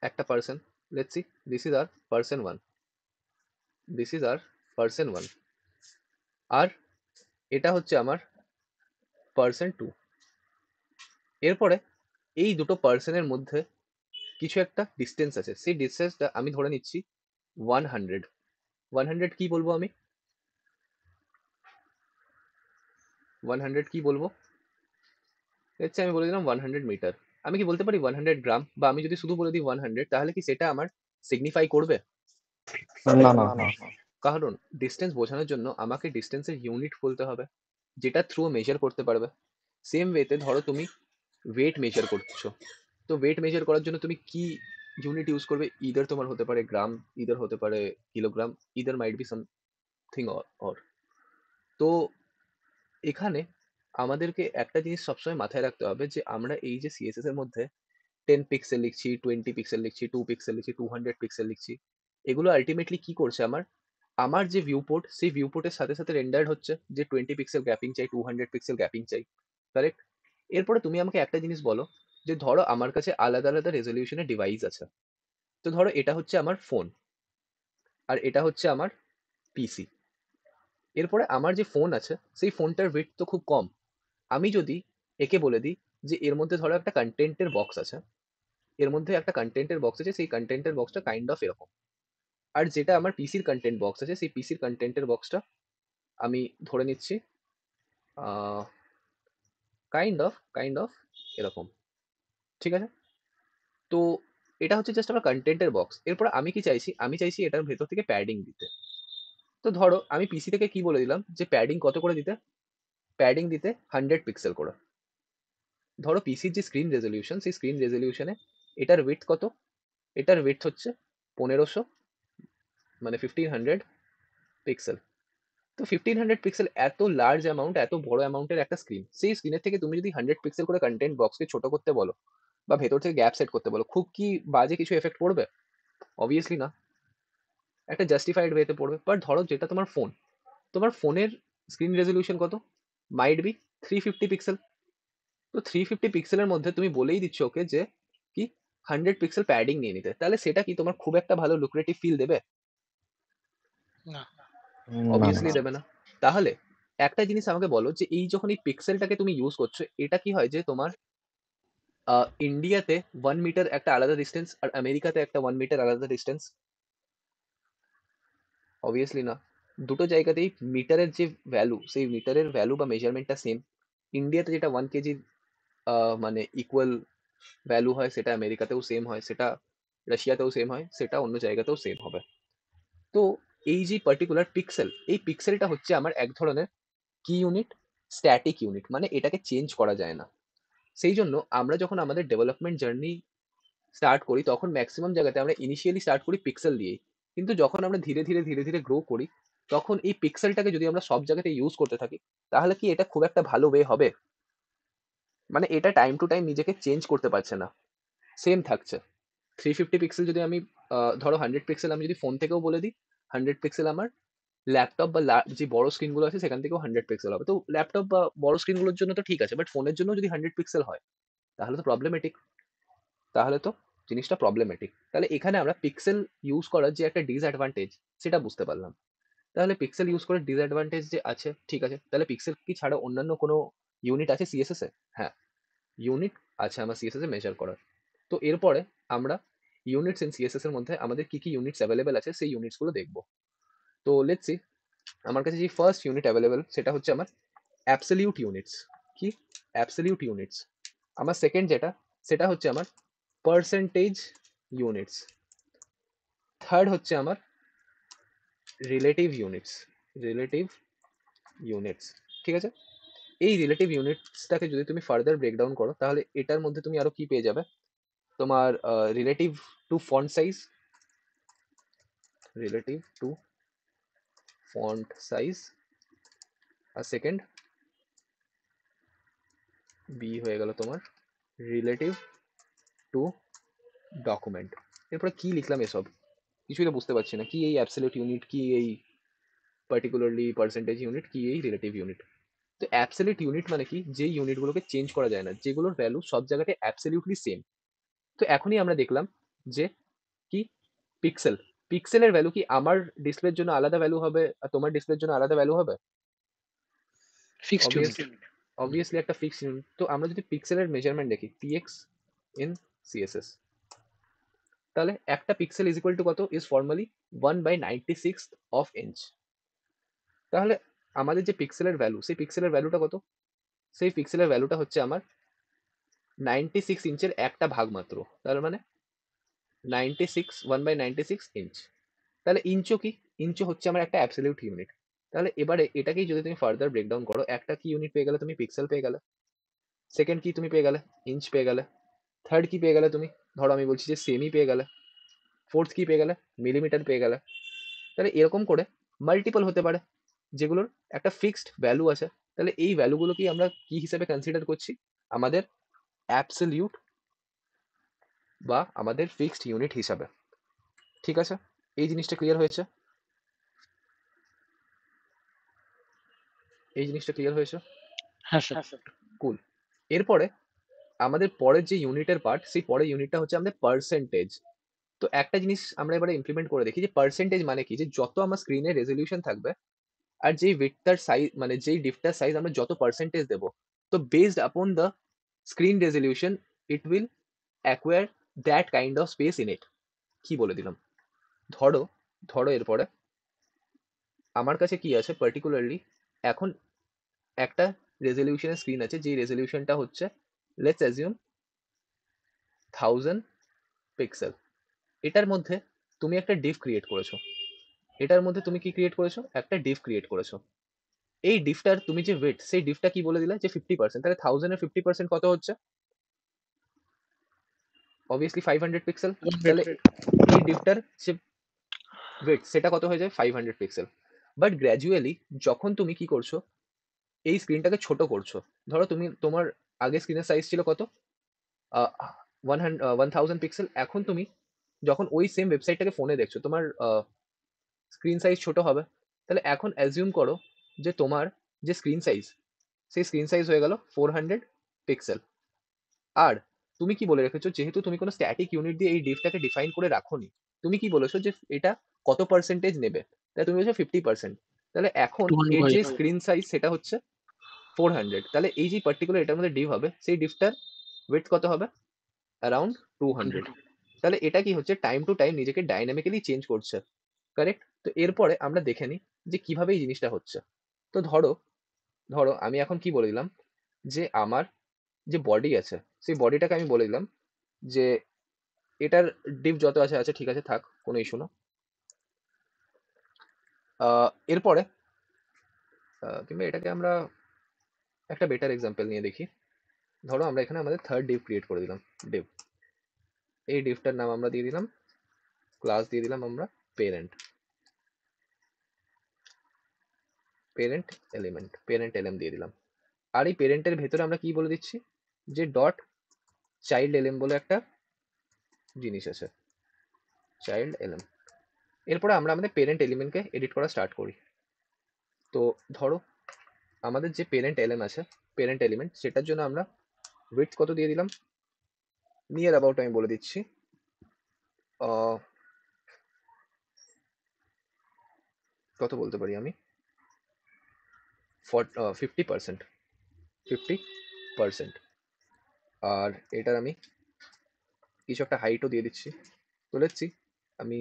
একটা person, let's see this is our person 1, this is our person 1, আর এটা হচ্ছে আমার পার্সন 2। এরপরে এই দুটো পার্সনের মধ্যে কিছু একটা ডিস্টেন্স আছে, সেই ডিস্টেন্সটা আমি ধরে নিচ্ছি 100। 100 কি বলবো আমি, 100 কি বলবো, হচ্ছে আমি বলে দিলাম 100 মিটার। আমি কি বলতে পারি 100 গ্রাম, বা আমি যদি শুধু বলে দিই 100, তাহলে কি সেটা আমার সিগনিফাই করবে? না না না, কারণ ডিস্টেন্স বোঝানোর জন্য আমাকে ডিস্টেন্সের ইউনিট বলতে হবে, যেটা থ্রু মেজার করতে পারবে। সেম ওয়েতে ধরো তুমি ওয়েট মেজার করছো, তো ওয়েট মেজার করার জন্য তুমি কি ইউনিট ইউজ করবে, ইদার তোমার হতে পারে গ্রাম, ইদার হতে পারে kilogram, either might be something or. তো এখানে আমাদেরকে একটা জিনিস সবসময় মাথায় রাখতে হবে যে আমরা এই যে সিএসএস এর মধ্যে 10 পিক্সেল লিখছি, 20 পিক্সেল লিখছি, 2 পিক্সেল লিখছি, 200 পিক্সেল লিখছি, এগুলো আলটিমেটলি কি করছে আমার যে ভিউপোর্ট সেই ভিউপোর্টের সাথে সাথে রেন্ডার্ড হচ্ছে যে 20 পিক্সেল গ্যাপিং চাই, 200 পিক্সেল গ্যাপিং চাই, কারেক্ট? এরপরে তুমি আমাকে একটা জিনিস বলো যে ধরো আমার কাছে আলাদা আলাদা রেজলিউশনের ডিভাইস আছে। তো ধরো এটা হচ্ছে আমার ফোন আর এটা হচ্ছে আমার পিসি। এরপরে আমার যে ফোন আছে সেই ফোনটার ওয়েট তো খুব কম। আমি যদি একে বলে দিই যে এর মধ্যে ধরো একটা কন্টেন্টের বক্স আছে, এর মধ্যে একটা কন্টেন্টের বক্স আছে, সেই কন্টেন্টের বক্সটা কাইন্ড অফ এরকম। আর যেটা আমার পিসির কন্টেন্ট বক্স আছে সেই পিসির কন্টেন্টের বক্সটা আমি ধরে নিচ্ছি কাইন্ড অফ এরকম, ঠিক আছে? তো এটা হচ্ছে জাস্ট আমার কন্টেন্টের বক্স। এরপর আমি কি চাইছি, আমি চাইছি এটার ভেতর থেকে প্যাডিং দিতে। তো ধরো আমি পিসি থেকে কি বলে দিলাম যে প্যাডিং কত করে দিতে, প্যাডিং দিতে 100 পিক্সেল করে। ধরো পিসির যে স্ক্রিন রেজলিউশন সেই স্ক্রিন রেজলিউশনে এটার ওয়েট কত, এটার ওয়েট হচ্ছে 1500 মানে 1500 পিক্সেল। তো 1500 পিক্সেল এত লার্জ অ্যামাউন্ট, এত বড় অ্যামাউন্টের একটা স্ক্রিন, সেই স্ক্রিনের থেকে তুমি যদি 100 পিক্সেল করে কন্টেন্ট বক্সকে ছোট করতে বলো বা ভেতর থেকে গ্যাপ সেট করতে বলো, খুব কি বাজে কিছু এফেক্ট পড়বে? অবভিয়াসলি না, একটা জাস্টিফাইড ওয়েতে পড়বে। বাট ধরো যেটা তোমার ফোন, তোমার ফোনের স্ক্রিন রেজলিউশন কত, মাইট বি 350 পিক্সেল। তো 350 পিক্সেলের মধ্যে তুমি বলেই দিচ্ছ ওকে যে কি 100 পিক্সেল প্যাডিং নিয়ে নিতে, তাহলে সেটা কি তোমার খুব একটা ভালো লুক্রেটিভ ফিল দেবে? না। না অবভিয়াসলি না দেবে না। তাহলে একটা জিনিস আমাকে বলো যে এই যখন এই পিক্সেলটাকে তুমি ইউজ করছো, এটা কি হয় যে তোমার ইন্ডিয়াতে 1 মিটার একটা আলাদা ডিস্টেন্স আর আমেরিকাতে একটা 1 মিটার আলাদা ডিস্টেন্স? অবভিয়াসলি না। দুটো জায়গাতেই মিটারের যে ভ্যালু সেই মিটারের ভ্যালু বা মেজারমেন্টটা সেম। ইন্ডিয়াতে যেটা 1 কেজি মানে ইকুয়াল ভ্যালু হয় সেটা আমেরিকাতেও সেম হয়, সেটা রাশিয়াতেও সেম হয়, সেটা অন্য জায়গাতেও সেম হবে। তো এই যে পার্টিকুলার পিক্সেল, এই পিক্সেলটা হচ্ছে আমার এক ধরনের কি ইউনিট, স্ট্যাটিক ইউনিট, মানে এটাকে চেঞ্জ করা যায় না। সেই জন্য আমরা যখন আমাদের ডেভেলপমেন্ট জার্নি স্টার্ট করি তখন ম্যাক্সিমাম জায়গাতে আমরা ইনিশিয়ালি স্টার্ট করি পিক্সেল দিয়েই। কিন্তু যখন আমরা ধীরে ধীরে ধীরে ধীরে গ্রো করি তখন এই পিক্সেলটাকে যদি আমরা সব জায়গাতে ইউজ করতে থাকি তাহলে কি এটা খুব একটা ভালো ওয়ে হবে? মানে এটা টাইম টু টাইম নিজেকে চেঞ্জ করতে পারছে না, সেম থাকছে। 350 পিক্সেল যদি আমি ধরো 100 পিক্সেল আমি যদি ফোন থেকেও বলে দিই, 100 পিক্সেল আমার ল্যাপটপ বা যে বড় স্ক্রিনগুলো আছে সেখান থেকেও 100 পিক্সেল হবে। তো ল্যাপটপ বা বড় স্ক্রিনগুলোর জন্য তো ঠিক আছে, বাট ফোনের জন্য যদি 100 পিক্সেল হয় তাহলে তো প্রবলেমেটিক, তাহলে তো জিনিসটা প্রবলেমেটিক। তাহলে এখানে আমরা পিক্সেল ইউজ করার যে একটা ডিসঅ্যাডভান্টেজ সেটা বুঝতে পারলাম। তাহলে পিক্সেল ইউজ করার ডিসঅ্যাডভান্টেজ যে আছে, ঠিক আছে, তাহলে পিক্সেল কি ছাড়া অন্যান্য কোনো ইউনিট আছে সিএসএস এ? হ্যাঁ, ইউনিট আছে আমার সিএসএস এ মেজার করার। তো এরপরে আমরা ইউনিটস ইন সিএসএস এর মধ্যে আমাদের কি কি ইউনিটস অ্যাভেলেবেল আছে সেই ইউনিটস গুলো দেখবো। তো লেটস সি, আমার কাছে যে ফার্স্ট ইউনিট অ্যাভেলেবেল সেটা হচ্ছে আমার অ্যাবসলিউট ইউনিটস। কি? Absolute units. আমার সেকেন্ড যেটা সেটা হচ্ছে আমার পার্সেন্টেজ ইউনিটস। থার্ড হচ্ছে আমার রিলেটিভ ইউনিটস। রিলেটিভ ইউনিটস, ঠিক আছে? এই রিলেটিভ ইউনিটসটাকে যদি তুমি ফার্দার ব্রেকডাউন করো তাহলে এটার মধ্যে তুমি আরো কি পেয়ে যাবে, তোমার relative to font size, relative to font size, আর সেকেন্ড বি হয়ে গেল তোমার রিলেটিভ টু ডকুমেন্ট। এরপরে কি লিখলাম এসব কিছুই তো বুঝতে পারছি না, কি এই অ্যাবসলিউট ইউনিট, কি এই পার্টিকুলারলি পার্সেন্টেজ ইউনিট, কি এই রিলেটিভ ইউনিট। তো অ্যাবসলিউট ইউনিট মানে কি, যে ইউনিটগুলোকে চেঞ্জ করা যায় না, যেগুলোর ভ্যালু সব জায়গাতে অ্যাবসলিউটলি সেম। তো এখনই আমরা দেখলাম যে কি পিক্সেল, পিক্সেলের ভ্যালু কি আমার ডিসপ্লের জন্য আলাদা ভ্যালু হবে আর তোমার ডিসপ্লের জন্য আলাদা ভ্যালু হবে? Fixed unit. অবভিয়াসলি একটা ফিক্সড ইউনিট। তো আমরা যদি পিক্সেলের মেজারমেন্ট দেখি পিএক্স ইন সিএসএস, তাহলে একটা পিক্সেল ইজ ইকুয়াল টু কত, ইজ ফর্মালি 1/96 অফ ইঞ্চ। তাহলে আমাদের যে পিক্সেলের ভ্যালু সেই পিক্সেলের ভ্যালুটা কত, সেই পিক্সেলের ভ্যালুটা হচ্ছে আমার 96 ইঞ্চের একটা ভাগ মাত্র, তার মানে 96 1/96 ইঞ্চ। তাহলে ইঞ্চও কি, ইঞ্চও হচ্ছে আমার একটা অ্যাবসলিউট ইউনিট। তাহলে এবারে এটাকেই যদি তুমি ফার্দার ব্রেকডাউন করো, একটা কি ইউনিট পেয়ে গেলে তুমি, পিক্সেল পেয়ে গেলে। সেকেন্ড কি তুমি পেয়ে গেলে, ইঞ্চ পেয়ে গেলে। থার্ড কি পেয়ে গেলে তুমি, ধরো আমি বলছি যে সেমি পেয়ে গেলে। ফোর্থ কি পেয়ে গেলে, মিলিমিটার পেয়ে গেলে। তাহলে এরকম করে মাল্টিপল হতে পারে যেগুলোর একটা ফিক্সড ভ্যালু আছে, তাহলে এই ভ্যালুগুলোকে আমরা কি হিসেবে কনসিডার করছি? আমাদের অ্যাবসলিউট বা আমাদের ফিক্সড ইউনিট হিসাবে। ঠিক আছে, এই জিনিসটা ক্লিয়ার হয়েছে? এই জিনিসটা ক্লিয়ার হয়েছে? হ্যাঁ স্যার। কুল। এরপরে আমাদের পরের যে ইউনিটের পার্ট, সেই পরের ইউনিটটা হচ্ছে আমাদের পার্সেন্টেজ। তো একটা জিনিস আমরা এবারে ইমপ্লিমেন্ট করে দেখি যে পার্সেন্টেজ মানে কি, যে যত আমার স্ক্রিনে রেজলিউশন থাকবে আর যেই উইডথটার সাইজ মানে যেই ডিফটার সাইজ আমরা যত পার্সেন্টেজ দেবো, তো based upon the screen resolution it will acquire that kind of speech in it. কি বলে দিলাম? ধরো ধরো এরপরে আমার কাছে কি আছে পার্টিকুলারলি, এখন একটা রেজলিউশনের স্ক্রিন আছে, যে রেজলিউশনটা হচ্ছে লেটস অ্যাজিউম 1000 পিক্সেল। এটার মধ্যে তুমি একটা ডিভ ক্রিয়েট করেছো। এটার মধ্যে তুমি কি ক্রিয়েট করেছো? একটা ডিভ ক্রিয়েট করেছো। এই ডিভটার তুমি যে ওয়েট, সেই ডিভটা কি বলে দিলে যে 50%। তাহলে 1000 এর 50% কত হচ্ছে? Obviously 500 pixel. তাহলে এই ডিভটার যে ওয়েট সেটা কত হয়ে যায়? 500 পিক্সেল। বাট গ্র্যাজুয়ালি যখন তুমি কি করছো, এই স্ক্রিনটাকে ছোট করছো। ধরো তুমি তোমার আগে স্ক্রিনের সাইজ ছিল কত? 1000 পিক্সেল। এখন তুমি যখন ওই সেম ওয়েবসাইটটাকে ফোনে দেখছো, তোমার স্ক্রিন সাইজ ছোট হবে। তাহলে এখন অ্যাজিউম করো যে তোমার যে স্ক্রিন সাইজ, সেই স্ক্রিন সাইজ হয়ে গেল 400 পিক্সেল। আর তুমি কি বলে রেখেছো, যেহেতু তুমি কোনো স্ট্যাটিক ইউনিট দিয়ে এই ডিভটাকে ডিফাইন করে রাখোনি, তুমি কি বলেছো যে এটা কত পার্সেন্টেজ নেবে? তাহলে তুমি বলেছো 50%। তাহলে এখন 200 এর হয়ে যে যাবে। স্ক্রিন সাইজ সেটা হচ্ছে 400। তাহলে এই যে পার্টিকুলার এটার মধ্যে ডিভ হবে, সেই ডিভটার ওয়েট কত হবে? অ্যারাউন্ড 200। তাহলে এটা কি হচ্ছে, টাইম টু টাইম নিজেকে ডাইনামিক্যালি চেঞ্জ করছে। কারেক্ট? তো এরপরে আমরা দেখে নিই যে কিভাবে এই জিনিসটা হচ্ছে। তো ধরো ধরো আমি এখন কি বলে দিলাম যে আমার যে বডি আছে, সেই বডিটাকে আমি বলে দিলাম যে এটার ডিপ যত আছে আছে, ঠিক আছে থাক, কোনো ইস্যু না। এরপরে কিংবা এটাকে আমরা একটা বেটার এক্সাম্পল নিয়ে দেখি। ধরো আমরা এখানে আমাদের থার্ড ডিভ ক্রিয়েট করে দিলাম। ডিভ, এই ডিভটার নাম আমরা দিয়ে দিলাম, ক্লাস দিয়ে দিলাম আমরা পেরেন্ট। পেরেন্ট এলিমেন্ট, পেরেন্ট এলএম দিয়ে দিলাম। আর এই পেরেন্টের ভেতরে আমরা কি বলে দিচ্ছি, যে ডট চাইল্ড এলএম বলে একটা জিনিস আছে, চাইল্ড এলএম। এরপরে আমরা আমাদের পেরেন্ট এলিমেন্টকে এডিট করা স্টার্ট করি। তো ধরো আমাদের যে পেরেন্ট এলএম আছে, পেরেন্ট এলিমেন্ট, সেটার জন্য আমরা উইডথ কত দিয়ে দিলাম, নিয়ার অ্যাবাউট আমি বলে দিচ্ছি কত বলতে পারি আমি, 50%। 50%। আর এটার আমি কিছু একটা হাইটও দিয়ে দিচ্ছি। তো লেটস আমি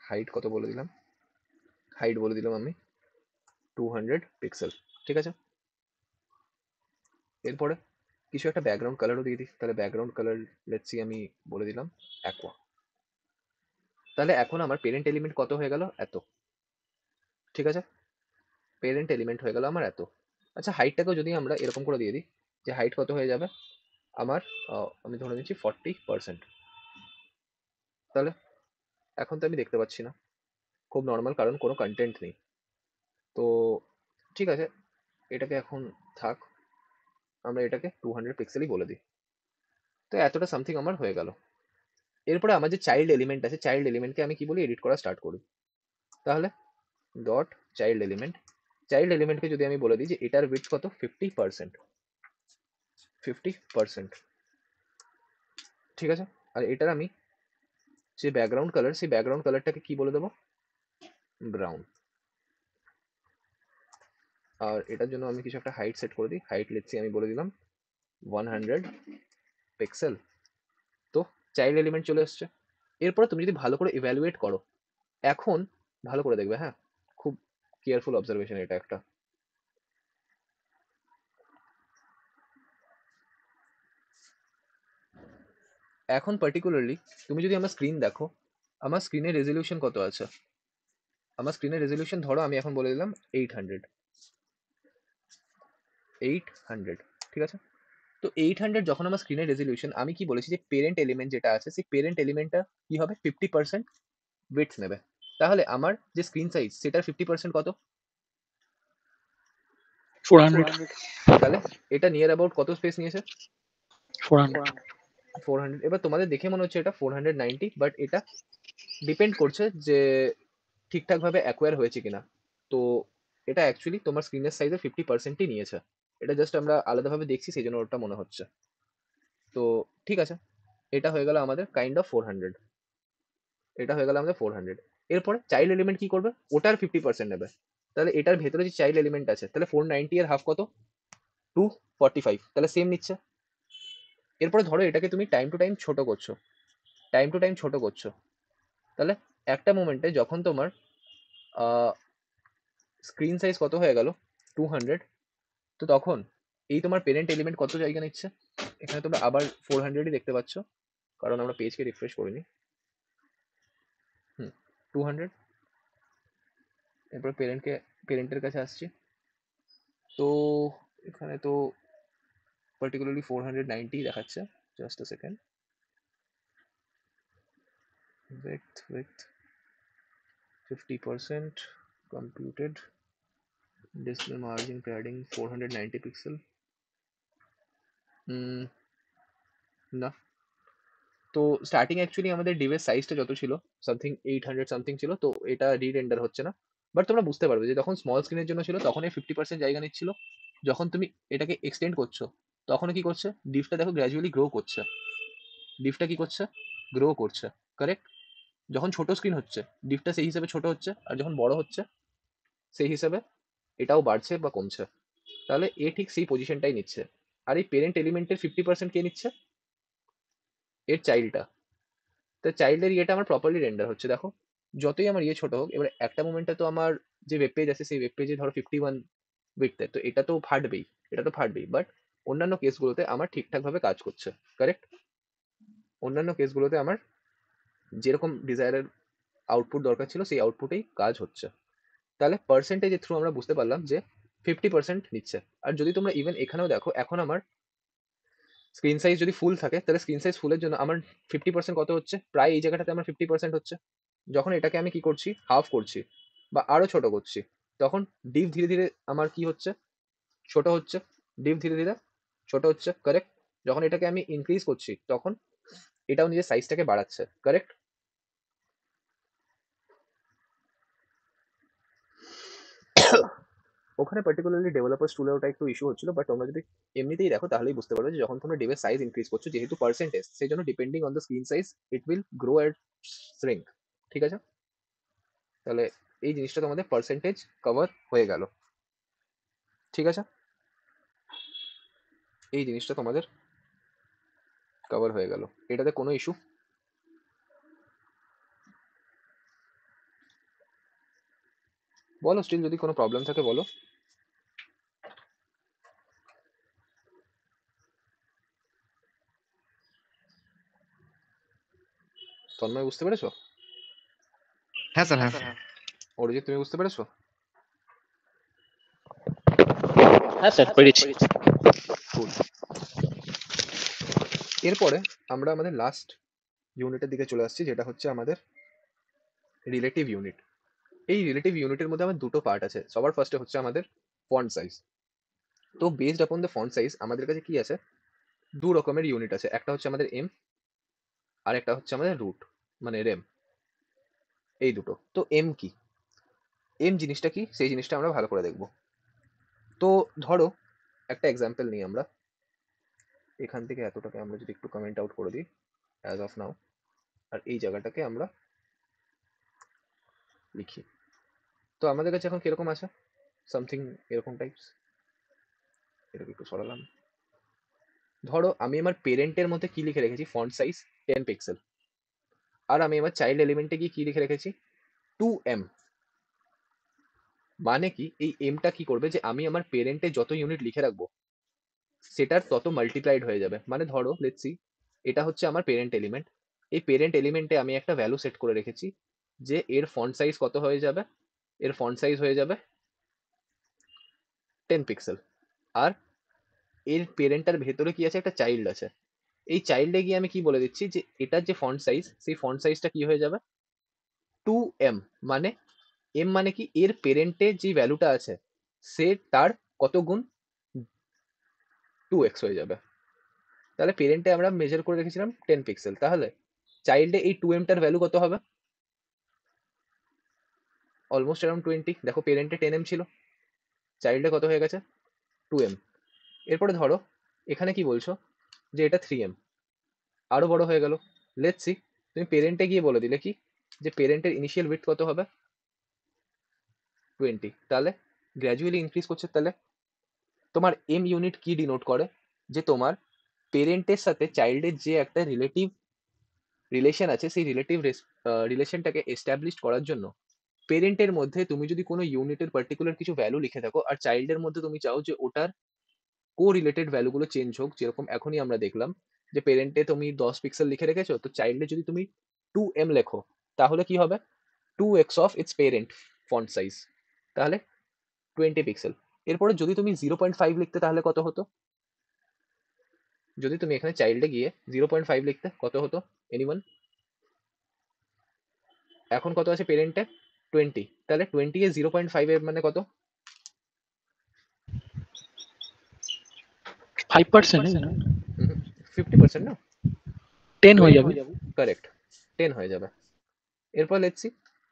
হাইট কত বলে দিলাম, হাইট বলে দিলাম আমি 200 পিক্সেল। ঠিক আছে, এরপরে কিছু একটা ব্যাকগ্রাউন্ড কালারও দিয়ে দিই। তাহলে ব্যাকগ্রাউন্ড কালার লেটস আমি বলে দিলাম অ্যাকোয়া। তাহলে এখন আমার পেরেন্ট এলিমেন্ট কত হয়ে গেল? এত। ঠিক আছে, পেরেন্ট এলিমেন্ট হয়ে গেল আমার এত। আচ্ছা, হাইটটাকেও যদি আমরা এরকম করে দিয়ে দিই, যে হাইট কত হয়ে যাবে আমার, আমি ধরে নিচ্ছি 40%। তাহলে এখন তো আমি দেখতে পাচ্ছি না, খুব নর্মাল, কারণ কোনো কন্টেন্ট নেই। তো ঠিক আছে, এটাকে এখন থাক, আমরা এটাকে 200 পিক্সেলই বলে দিই। তো এতটা সামথিং আমার হয়ে গেল। এরপরে আমার যে চাইল্ড এলিমেন্ট আছে, চাইল্ড এলিমেন্টকে আমি কি বলি, এডিট করা স্টার্ট করি। তাহলে ডট চাইল্ড এলিমেন্ট, চাইল্ড এলিমেন্টকে যদি আমি বলে দিই যে এটার উইডথ কত, 50%। 50%। ঠিক আছে, আর এটার আমি যে ব্যাকগ্রাউন্ড কালার, সেই ব্যাকগ্রাউন্ড কালারটাকে কি বলে দেবো, ব্রাউন। আর এটার জন্য আমি কিছু একটা হাইট সেট করে দিই। হাইট লেটসি আমি বলে দিলাম 100 পিক্সেল। তো চাইল্ড এলিমেন্ট চলে এসছে। এরপরে তুমি যদি ভালো করে ইভ্যালুয়েট করো, এখন ভালো করে দেখবে, হ্যাঁ, খুব কেয়ারফুল অবজারভেশন এটা একটা। এখন পার্টিকুলারলি তুমি যদি আমার স্ক্রিন দেখো, আমার স্ক্রিনের রেজলিউশন কত আছে? আমার স্ক্রিনের রেজলিউশন ধরো আমি এখন বলে দিলাম 800। 800, ঠিক আছে। তো 800 যখন আমার স্ক্রিনের রেজলিউশন, আমি কি বলেছি যে পেরেন্ট এলিমেন্ট যেটা আছে, সেই পেরেন্ট এলিমেন্টটা কি হবে, 50% উইডথ নেবে। তাহলে আমার যে স্ক্রিন সাইজ, সেটার 50% কত? 400 তাহলে এটা নিয়ার অ্যাবাউট কত স্পেস নিয়েছে? 400 400। এবার তোমাদের দেখে মনে হচ্ছে এটা 490, বাট এটা ডিপেন্ড করছে যে ঠিকঠাক ভাবে অ্যাকোয়ার হয়েছে কিনা। তো এটা অ্যাকচুয়ালি তোমার স্ক্রিনের সাইজের 50%ই নিয়েছে। এটা জাস্ট আমরা আলাদাভাবে দেখছি, সেই জন্য ওটা মনে হচ্ছে। তো ঠিক আছে, এটা হয়ে গেল আমাদের কাইন্ড অফ 400। এটা হয়ে গেল আমাদের 400। এরপরে চাইল্ড এলিমেন্ট কি করবে? ওটার 50% নেবে। তাহলে এটার ভেতরে যে চাইল্ড এলিমেন্ট আছে, তাহলে 490 এর হাফ কত? 245। তাহলে সেম নিচ্ছে। এরপরে ধরো এটাকে তুমি টাইম টু টাইম ছোট করছো, টাইম টু টাইম ছোট করছো। তাহলে একটা মোমেন্টে যখন তোমার স্ক্রিন সাইজ কত হয়ে গেল? 200। তো তখন এই তোমার পেরেন্ট এলিমেন্ট কত জায়গা নিচ্ছে? এখানে তোমরা আবার 400ই দেখতে পাচ্ছ, কারণ আমরা পেজকে রিফ্রেশ করিনি। 200। এরপর পেরেন্টের কাছে আসছি। তো এখানে তো পার্টিকুলারলি 490 দেখাচ্ছে। Just a second. width 50% computed, display margin padding 490 pixel। না, তো স্টার্টিং অ্যাকচুয়ালি আমাদের ডিভের সাইজটা যত ছিল, সামথিং 800 সামথিং ছিল, তো এটা রিরেন্ডার হচ্ছে না। বাট তোমরা বুঝতে পারবে যে যখন স্মল স্ক্রিনের জন্য ছিল তখন এই 50% জায়গা নিচ্ছিল। যখন তুমি এটাকে এক্সটেন্ড করছো তখন কি করছে? ডিভটা দেখো গ্র্যাজুয়ালি গ্রো করছে। ডিভটা কি করছে? গ্রো করছে, কারেক্ট? যখন ছোট স্ক্রিন হচ্ছে ডিভটা সেই হিসাবে ছোট হচ্ছে, আর যখন বড় হচ্ছে সেই হিসাবে এটাও বাড়ছে বা কমছে। তাহলে এ ঠিক সেই পজিশনটাই নিচ্ছে। আর এই পেরেন্ট এলিমেন্টের 50% কে নিচ্ছে? এর চাইল্ডটা। তো চাইল্ডের ইয়েটা আমার প্রপারলি রেন্ডার হচ্ছে। দেখো যতই আমার ইয়ে ছোট হোক, এবার একটা মোমেন্টে তো আমার যে ওয়েব পেজ আছে সেই ওয়েব পেজে ধরো 51 উইডথে, তো এটা তো ফাটবেই, এটা তো ফাটবেই। বাট অন্যান্য কেসগুলোতে আমার ঠিকঠাক ভাবে কাজ করছে, কারেক্ট? অন্যান্য কেসগুলোতে আমার যেরকম ডিজায়ারের আউটপুট দরকার ছিল সেই আউটপুটেই কাজ হচ্ছে। তাহলে পার্সেন্টেজের থ্রু আমরা বুঝতে পারলাম যে 50% নিচ্ছে। আর যদি তোমরা ইভেন এখানেও দেখো, এখন আমার স্ক্রিন সাইজ যদি ফুল থাকে, তাহলে স্ক্রিন সাইজ ফুলের জন্য আমার 50% কত হচ্ছে? প্রায় এই জায়গাটাতে আমার 50% হচ্ছে। যখন এটাকে আমি কি করছি? হাফ করছি বা আরো ছোট করছি, তখন ডিভ ধীরে ধীরে আমার কি হচ্ছে? ছোট হচ্ছে। ডিভ ধীরে ধীরে ছোট হচ্ছে, কারেক্ট? যখন এটাকে আমি ইনক্রিজ করছি তখন এটাও নিজের সাইজটাকে বাড়াচ্ছে, কারেক্ট? ওখানে পার্টিকুলারলি ডেভেলপার্স টুলে ওটা একটু ইস্যু হচ্ছিল, বাট তোমরা যদি এমনিতেই দেখো তাহলেই বুঝতে পারবে যে যখন তোমরা ডিভের সাইজ ইনক্রিজ করছো, যেহেতু পার্সেন্টেজ, সেই জন্য depending on the screen size it will grow and shrink. ঠিক আছে? তাহলে এই জিনিসটা তোমাদের পার্সেন্টেজ কভার হয়ে গেল। ঠিক আছে, এই জিনিসটা তোমাদের কভার হয়ে গেল। এটাতে কোনো ইস্যু? বলো, স্টিল যদি কোনো প্রবলেম থাকে বলো। তন্ময় বুঝতে পেরেছো? হ্যাঁ স্যার, হ্যাঁ। অরিজিৎ তুমি বুঝতে পেরেছো? হ্যাঁ স্যার, পেরেছি। Cool. এরপরে আমরা আমাদের লাস্ট ইউনিটের দিকে চলে আসছি, যেটা হচ্ছে আমাদের রিলেটিভ ইউনিট। এই রিলেটিভ ইউনিটের মধ্যে আমার দুটো পার্ট আছে। সবার ফার্স্টে হচ্ছে আমাদের ফন্ট সাইজ। তো based upon the font size আমাদের কাছে কি আছে? দু রকমের ইউনিট আছে। একটা হচ্ছে আমাদের এম, আর একটা হচ্ছে আমাদের রুট মানে রেম। এই দুটো। তো এম কি? এম জিনিসটা কি সেই জিনিসটা আমরা ভালো করে দেখব। তো ধরো একটা এক্সাম্পল নিই আমরা। এখান থেকে এতটাকে আমরা যদি একটু কমেন্ট আউট করে দিই অ্যাজ অফ নাও, আর এই জায়গাটাকে আমরা লিখি। তো আমাদের কাছে এখন কিরকম আছে? সামথিং এরকম টাইপস। এটাকে একটু সরালাম। ধরো আমি আমার পেরেন্টের মধ্যে কি লিখে রেখেছি? Font size 10 pixel. আর আমি আমার চাইল্ড এলিমেন্টে গিয়ে কি লিখে রেখেছি? 2m। মানে কি? এই এমটা কি করবে যে আমি আমার পেরেন্টে যত ইউনিট লিখে রাখবো সেটার তত মাল্টিপ্লাইড হয়ে যাবে। মানে ধরো লেটস সি, এটা হচ্ছে আমার পেরেন্ট এলিমেন্ট। এই পেরেন্ট এলিমেন্টে আমি একটা ভ্যালু সেট করে রেখেছি যে এর ফন্ট সাইজ কত হয়ে যাবে? এর ফন্ট সাইজ হয়ে যাবে 10 পিক্সেল। আর এর পেরেন্টার ভেতরে কি আছে? একটা চাইল্ড আছে। এই চাইল্ডে গিয়ে আমি কি বলে দিচ্ছি যে এটার যে ফন্ট সাইজ, সেই ফন্ট সাইজটা কি হয়ে যাবে? 2m। মানে এম মানে কি? এর পেরেন্টে যে ভ্যালুটা আছে সে তার কত গুণ 2x হয়ে যাবে। তাহলে পেরেন্টে আমরা মেজার করে রেখেছিলাম 10 পিক্সেল, তাহলে চাইল্ডে এই 2m টার ভ্যালু কত হবে? Almost around 20। দেখো পেরেন্টে 10m ছিল, চাইল্ডে কত হয়ে গেছে? 2m। এরপরে ধরো এখানে কি বলছো যে এটা 3m, আরো বড় হয়ে গেল। লেটস সি, তুমি পেরেন্টে গিয়ে বলে দিলে কি যে পেরেন্টের ইনিশিয়াল উইডথ কত হবে? 20। তাহলে গ্র্যাজুয়ালি ইনক্রিজ করছে। তাহলে তোমার এম ইউনিট কি ডিনোট করে? যে তোমার পেরেন্টের সাথে চাইল্ডের যে একটা রিলেশন আছে, সেই রিলেশনটাকে এস্টাবলিশ করার জন্য পেরেন্টের মধ্যে তুমি যদি কোনো ইউনিটের পার্টিকুলার কিছু ভ্যালু লিখে থাকো, আর চাইল্ডের মধ্যে তুমি চাও যে ওটার কো রিলেটেড ভ্যালুগুলো চেঞ্জ হোক, যেরকম এখনই আমরা দেখলাম যে পেরেন্টে তুমি 10 পিক্সেল লিখে রেখেছো, তো চাইল্ডে যদি তুমি 2m লেখো তাহলে কি হবে? 2x of its parent font size, তাহলে 20 পিক্সেল। এরপরে যদি তুমি 0.5 লিখতে তাহলে কত হতো? যদি তুমি এখানে চাইল্ডে গিয়ে 0.5 লিখতে কত হতো? এনিওয়ান? এখন কত আছে পেরেন্টে? 20। তাহলে 20 এ 0.5 এর মানে কত? 5% 50% না, 10 হয়ে যাবে। কারেক্ট, 10 হয়ে যাবে। এরপর লেটস সি,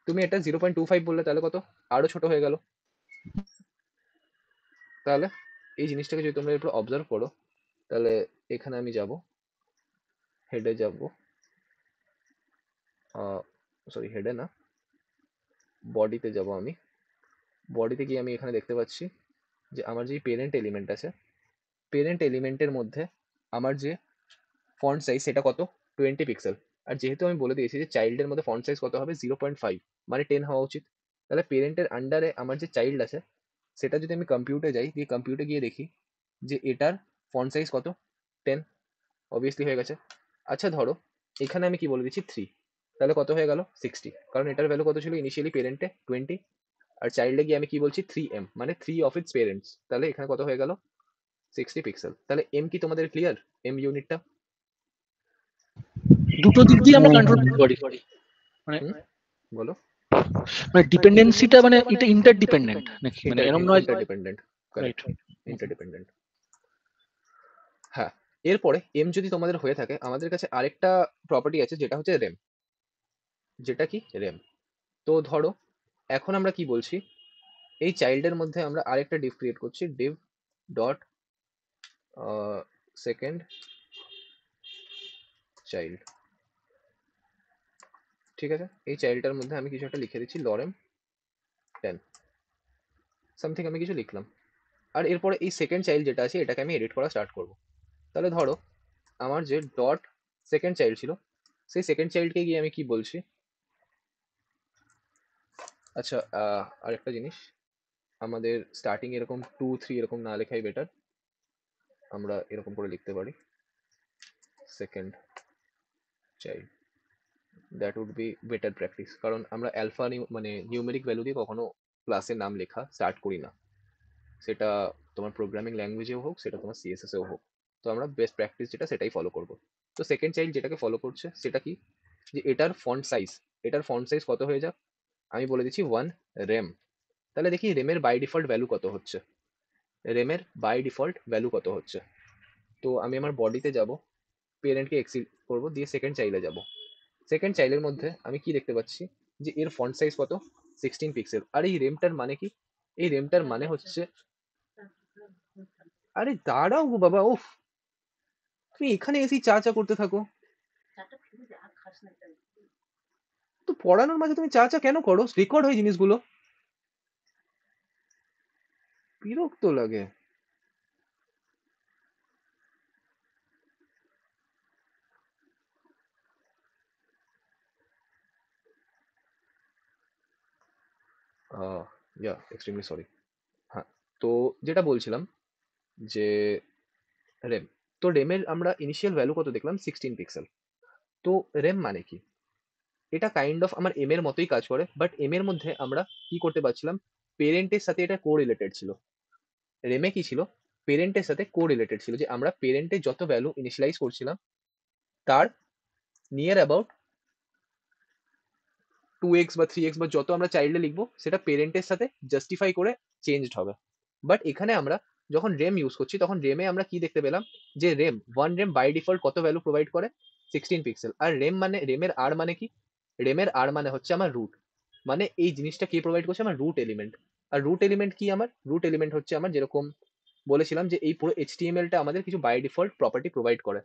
তুমি এটা 0.25 বললে, তাহলে কত? আরো ছোট হয়ে গেল। তাহলে এই জিনিসটাকে যদি তোমরা একটু অবজার্ভ করো, তাহলে এখানে আমি যাব, হেডে যাব, সরি হেডে না, বডিতে যাব। আমি বডিতে গিয়ে আমি এখানে দেখতে পাচ্ছি যে আমার যে পেরেন্ট এলিমেন্ট আছে, পেরেন্ট এলিমেন্টের মধ্যে আমার যে ফন্ট সাইজ সেটা কত? 20 পিক্সেল। আর যেহেতু আমি বলে দিয়েছি যে চাইল্ডের মধ্যে ফন্ট সাইজ কত হবে? 0.5, মানে 10 হওয়া উচিত। তাহলে পেরেন্টের আন্ডারে আমার যে চাইল্ড আছে সেটা যদি আমি কম্পিউটে যাই, দিয়ে কম্পিউটে গিয়ে দেখি যে এটার ফন্ট সাইজ কত? 10, অবভিয়াসলি হয়ে গেছে। আচ্ছা ধরো এখানে আমি কি বলে দিচ্ছি? 3, তাহলে কত হয়ে গেল? 60, কারণ এটার ভ্যালু কত ছিল ইনিশিয়ালি পেরেন্টে? 20, আর চাইল্ডে গিয়ে আমি কি বলছি? 3m, মানে 3 অফ ইটস পেরেন্টস। তাহলে এখানে কত হয়ে গেল? 60 পিক্সেল। তাহলে এম কি তোমাদের ক্লিয়ার? এম ইউনিটটা দুটো দিক দিয়ে আমরা কন্ট্রোল করতে পারি, মানে বলো। মানে ডিপেন্ডেন্সিটা মানে এটা ইন্টারডিপেন্ডেন্ট নাকি, মানে এরকম নয়? Interdependent, right. Correct, interdependent. হ্যাঁ, এরপরে এম যদি তোমাদের হয়ে থাকে, আমাদের কাছে আরেকটা প্রপার্টি আছে যেটা হচ্ছে রেম। যেটা কি? রেম। তো ধরো এখন আমরা কি বলছি, এই চাইল্ডের মধ্যে আমরা আরেকটা ডিভ ক্রিয়েট করছি, ডিভ ডট সেকেন্ড চাইল্ড। ঠিক আছে, এই চাইল্ডটার মধ্যে আমি কিছু একটা লিখে দিচ্ছি, লরেম 10 সামথিং, আমি কিছু লিখলাম। আর এরপরে এই সেকেন্ড চাইল্ড যেটা আছে এটাকে আমি এডিট করা স্টার্ট করব। তাহলে ধরো আমার যে ডট সেকেন্ড চাইল্ড ছিল, সেই সেকেন্ড চাইল্ডকে গিয়ে আমি কি বলছি? আচ্ছা, আরেকটা জিনিস, আমাদের স্টার্টিং এরকম 2 3 এরকম না লেখাই বেটার, আমরা এরকম করে লিখতে পারি second child. That would be better practice, কারণ আমরা অ্যালফা মানে নিউমেরিক ভ্যালু দিয়ে কখনো ক্লাসের নাম লেখা স্টার্ট করি না, সেটা তোমার প্রোগ্রামিং ল্যাঙ্গুয়েজেও হোক, সেটা তোমার সিএসএস এও হোক। তো আমরা বেস্ট প্র্যাকটিস যেটা সেটাই ফলো করব। তো সেকেন্ড চাইল্ড যেটাকে ফলো করছে সেটা কি? যে এটার ফন্ট সাইজ কত হয়ে যাক? আমি বলে দিচ্ছি 1 রেম। তাহলে দেখি রেমের বাই ডিফল্ট ভ্যালু কত হচ্ছে। তো আমি আমার বডিতে যাব, পেরেন্টকে এক্সিট করব, দিয়ে সেকেন্ড চাইল্ডে যাব। সেকেন্ড চাইল্ডের মধ্যে আমি কি দেখতে পাচ্ছি যে এর ফন্ট সাইজ কত? 16 পিক্সেল। আর এই রেমটার মানে কি? এই রেমটার মানে হচ্ছে, আরে দাঁড়াও গো বাবা, উফ, তুমি এখানে এসে চা চা করতে থাকো, তো পড়ানোর মাঝে তুমি চা চা কেন করো? রেকর্ড হয় জিনিসগুলো, বিরক্ত লাগে। ইয়া এক্সট্রিমলি সরি। হ্যাঁ, তো যেটা বলছিলাম যে রেম, তো রেমের আমরা ইনিশিয়াল ভ্যালু কত দেখলাম? 16 পিক্সেল। তো রেম মানে কি? এটা কাইন্ড অফ আমার এম এর মতোই কাজ করে, বাট এম এর মধ্যে আমরা কি করতে পারছিলাম? পেরেন্টের সাথে এটা কো রিলেটেড ছিল। রেমে কি ছিল? পেরেন্টের সাথে কো রিলেটেড ছিল, যে আমরা পেরেন্টের যত ভ্যালু ইনিশিয়ালাইজ করছিলাম তার নিয়ার অ্যাবাউট 2x বা 3x বা যত আমরা চাইল্ডে লিখবো সেটা পেরেন্টের সাথে জাস্টিফাই করে চেঞ্জড হবে। বাট এখানে আমরা যখন রেম ইউজ করছি তখন রেমে আমরা কি দেখতে পেলাম যে ওয়ান রেম বাই ডিফল্ট কত ভ্যালু প্রোভাইড করে 16 পিক্সেল। আর রেমের আর মানে কি, রেমের আর মানে হচ্ছে আমার রুট, মানে এই জিনিসটা কি প্রোভাইড করছে আমার রুট এলিমেন্ট। আর রুট এলিমেন্ট কি, আমার রুট এলিমেন্ট হচ্ছে আমার যেরকম বলেছিলাম যে এই পুরো এইচটিএমএলটা আমাদের কিছু বাই ডিফল্ট প্রপার্টি প্রোভাইড করে,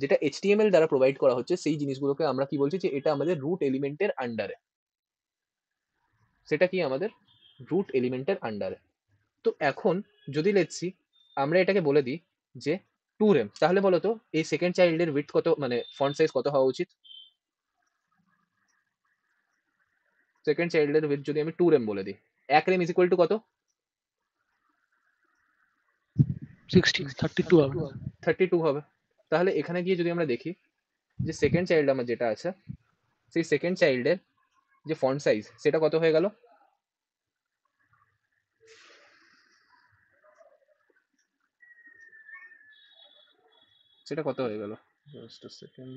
যেটা এইচটিএমএল দ্বারা প্রোভাইড করা হচ্ছে সেই জিনিসগুলোকে আমরা কি বলছি যে এটা আমাদের রুট এলিমেন্টের আন্ডারে, সেটা কি আমাদের রুট এলিমেন্টের আন্ডারে। তো এখন যদি লেটসি আমরা এটাকে বলে দিই যে 2 রেম, তাহলে বলো তো এই সেকেন্ড চাইল্ডের উইডথ কত, মানে ফন্ট সাইজ কত হওয়া উচিত? সেকেন্ড চাইল্ডের উইডথ যদি আমি 2 রেম বলে দিই, 1 রেম ইজ ইকুয়াল টু কত? 32 হবে। 32 হবে। তাহলে এখানে গিয়ে যদি আমরা দেখি যে সেকেন্ড চাইল্ড আমার যেটা আছে সেই সেকেন্ড চাইল্ডের যে ফন্ট সাইজ সেটা কত হয়ে গেল? সেটা কত হয়ে গেল? Just a second.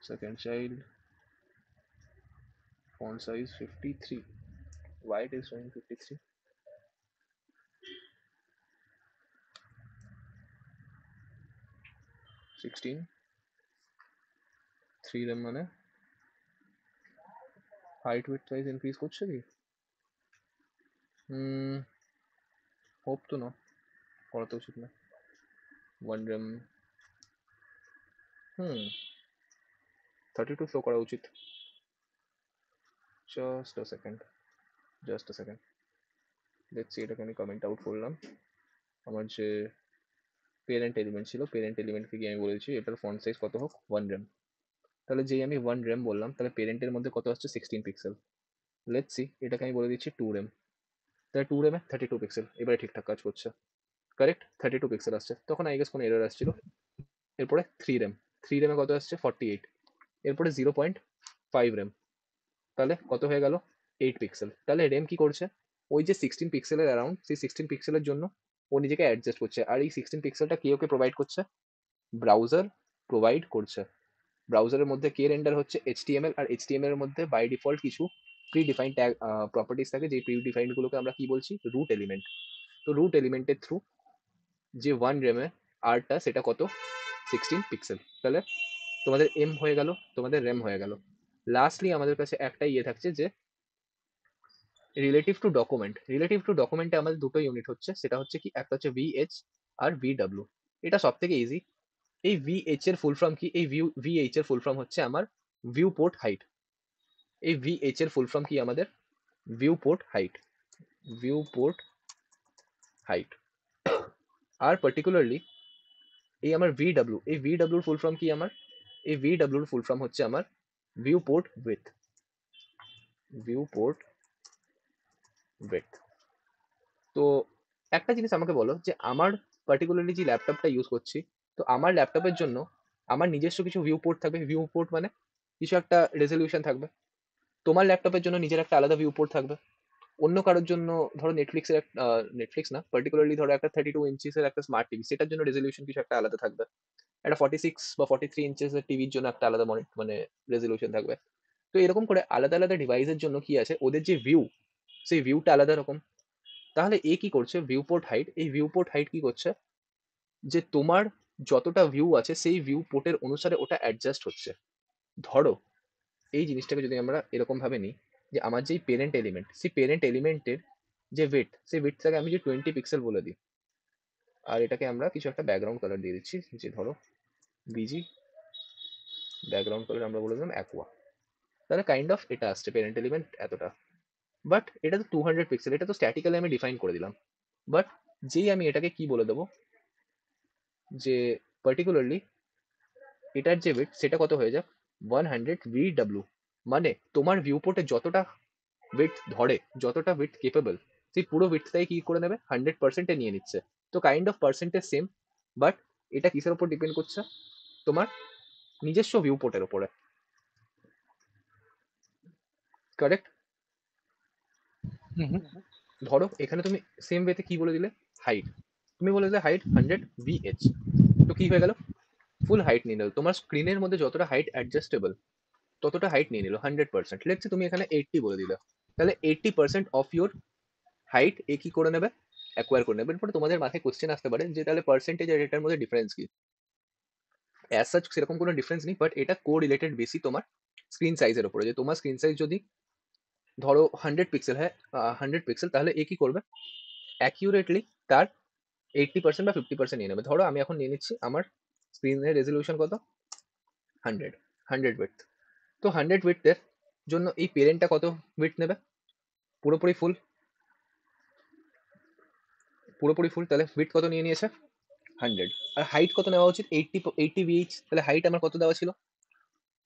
Second child font size 53. Why it is showing 53? Sixteen 3 রেম মানে হাইট উইডথ সাইজ ইনক্রিজ করছে কি? হোপ তো না, করা তো উচিত না। 1 রেম 32 শো করা উচিত। Just a second, let's see, এটাকে আমি কমেন্ট আউট করলাম। আমার যে পেরেন্ট এলিমেন্ট ছিল, পেরেন্ট এলিমেন্টকে গিয়ে আমি বলেছি এটার ফন্ট সাইজ কত হোক 1 রেম। তাহলে যেই আমি 1 রেম বললাম তাহলে পেরেন্টের মধ্যে কত আসছে 16 পিক্সেল। লেটস সি, এটাকে আমি বলে দিচ্ছি 2 রেম, তাহলে 2 রেমে 32 পিক্সেল, এবারে ঠিকঠাক কাজ করছে, কারেক্ট 32 পিক্সেল আসছে। তখন আই গেস কোনো এরর আসছিল। এরপরে 3 রেমে কত আসছে 48, এরপরে 0.5 রেম, তাহলে কত হয়ে গেল 8 পিক্সেল। তাহলে রেম কি করছে, ওই যে 16 পিক্সেলের অ্যারাউন্ড সেই 16 পিক্সেলের জন্য ও নিজেকে অ্যাডজাস্ট করছে। আর এই 16 পিক্সেলটা কে ওকে প্রোভাইড করছে? ব্রাউজার প্রোভাইড করছে। ব্রাউজারের মধ্যে কে রেন্ডার হচ্ছে? এইচটিএমএল। আর এইচটিএমএল এর মধ্যে বাই ডিফল্ট কিছু প্রি ডিফাইন্ড ট্যাগ প্রপার্টিস থাকে, যে প্রি ডিফাইন্ড গুলোকে আমরা কি বলছি? Root element. তো রুট এলিমেন্টের থ্রু যে 1 রেমে আরটা সেটা কত? 16 পিক্সেল। তাহলে তোমাদের এম হয়ে গেল, তোমাদের রেম হয়ে গেল। লাস্টলি আমাদের কাছে একটা ইয়ে থাকছে যে relative to document. Relative to ডকুমেন্টে আমাদের দুটো ইউনিট হচ্ছে, সেটা হচ্ছে কি, একটা হচ্ছে ভিএইচ আর ভিডব্লিউ। এটা সব থেকে ইজি। এই ভিএইচ এর ফুল ফর্ম কি? এই ভিএইচ এর ফুল ফর্ম হচ্ছে আমার ভিউ পোর্ট হাইট। এই ভিএইচ এর ফুল ফর্ম কি আমাদের? Viewport height, viewport height. আর পার্টিকুলারলি এই আমার ভিডব্লিউ, এই ভিডব্লিউর ফুল ফর্ম কি আমার? এই ভিডব্লিউর ফুল ফর্ম হচ্ছে আমার view port with, view port with. তো একটা জিনিস আমাকে বলো যে আমার পার্টিকুলারলি যে ল্যাপটপটা ইউজ করছি, তো আমার ল্যাপটপের জন্য আমার নিজস্ব কিছু ভিউ পোর্ট থাকবে। ভিউ পোর্ট মানে কিছু একটা রেজলিউশন থাকবে। তোমার ল্যাপটপের জন্য নিজের একটা আলাদা ভিউ পোর্ট থাকবে। অন্য কারোর জন্য ধরো নেটফ্লিক্স না, পার্টিকুলারলি ধরো একটা 32 ইঞ্চিসের একটা স্মার্ট টিভি, সেটার জন্য রেজলিউশন কিছু একটা আলাদা থাকবে। একটা 46 বা 43 ইঞ্চেসের টিভির জন্য একটা আলাদা মানে রেজলিউশন থাকবে। তো এরকম করে আলাদা আলাদা ডিভাইসের জন্য কি আছে, ওদের যে ভিউ, সেই ভিউটা আলাদা রকম। তাহলে এ কি করছে? ভিউপোর্ট হাইট, এই ভিউপোর্ট হাইট কি করছে, যে তোমার যতটা ভিউ আছে সেই ভিউ পোর্টের অনুসারে ওটা অ্যাডজাস্ট হচ্ছে। ধরো এই জিনিসটাকে যদি আমরা এরকম ভাবে নিই যে আমার যেই পেরেন্ট এলিমেন্ট, সেই পেরেন্ট এলিমেন্টের যে উইডথ, সেই উইডথটাকে আমি যে 20 পিক্সেল বলে দিই, আর এটাকে আমরা কিছু একটা ব্যাকগ্রাউন্ড কালার দিয়ে দিচ্ছি, যে ধরো বিজি ব্যাকগ্রাউন্ড কালার আমরা বলে দিলাম অ্যাকোয়া। তাহলে কাইন্ড অফ এটা আসছে পেরেন্ট এলিমেন্ট এতটা। বাট এটা তো 200 পিক্সেল, এটা তো স্ট্যাটিক্যালি আমি ডিফাইন করে দিলাম। বাট যেই আমি এটাকে কি বলে দেবো, যে পার্টিকুলারলি এটার যে উইডথ সেটা কত হয়ে যাক 100 VW, মানে তোমার ভিউপোর্টে যতটা উইডথ ধরে, যতটা উইডথ কেপেবল, সেই পুরো উইডথটাই কি করে নেবে 100%-এ নিয়ে নিচ্ছে। তো kind of percentage same, but এটা কিসের উপর ডিপেন্ড করছে? তোমার নিজস্ব ভিউপোর্টের উপরে, কারেক্ট? ধরো এখানে তুমি সেম ওয়েতে কি বলে দিলে, হাইট, তুমি বলে দিলে হাইট 100 VH, তো কি হয়ে গেল ফুল হাইট নিয়ে নিল। তোমার স্ক্রিনের মধ্যে যতটা হাইট অ্যাডজাস্টেবল ততটা হাইট নিয়ে নিল 100%। লেটস সে তুমি এখানে 80 বলে দিলে, তাহলে 80% অফ ইউর হাইট এ কি করে নেবে, অ্যাকোয়ার করে নেবে। এরপরে তোমাদের মাথায় কোশ্চেন আসতে পারে যে তাহলে পার্সেন্টেজ আর এটার মধ্যে ডিফারেন্স কি। অ্যাজ সাচ সেরকম কোনো ডিফারেন্স নেই, বাট এটা কো রিলেটেড বেশি তোমার স্ক্রিন সাইজের উপরে। যে তোমার স্ক্রিন সাইজ যদি ধরো 100 পিক্সেল হ্যাঁ 100 পিক্সেল, তাহলে এ কি করবে অ্যাকিউরেটলি তার 80% বা 50% নিয়ে নেবে। ধরো আমি এখন নিয়ে নিচ্ছি আমার স্ক্রিনের রেজলিউশন কত 100 উইথ। তো 100 উইথের জন্য এই পেরেন্টটা কত উইথ নেবে, পুরোপুরি ফুল, পুরোপুরি ফুল। তাহলে উইথ কত নিয়ে নিয়েছে 100। আর হাইট কত নেওয়া উচিত 80 ভিএইচ। তাহলে হাইট আমার কত দেওয়া ছিল,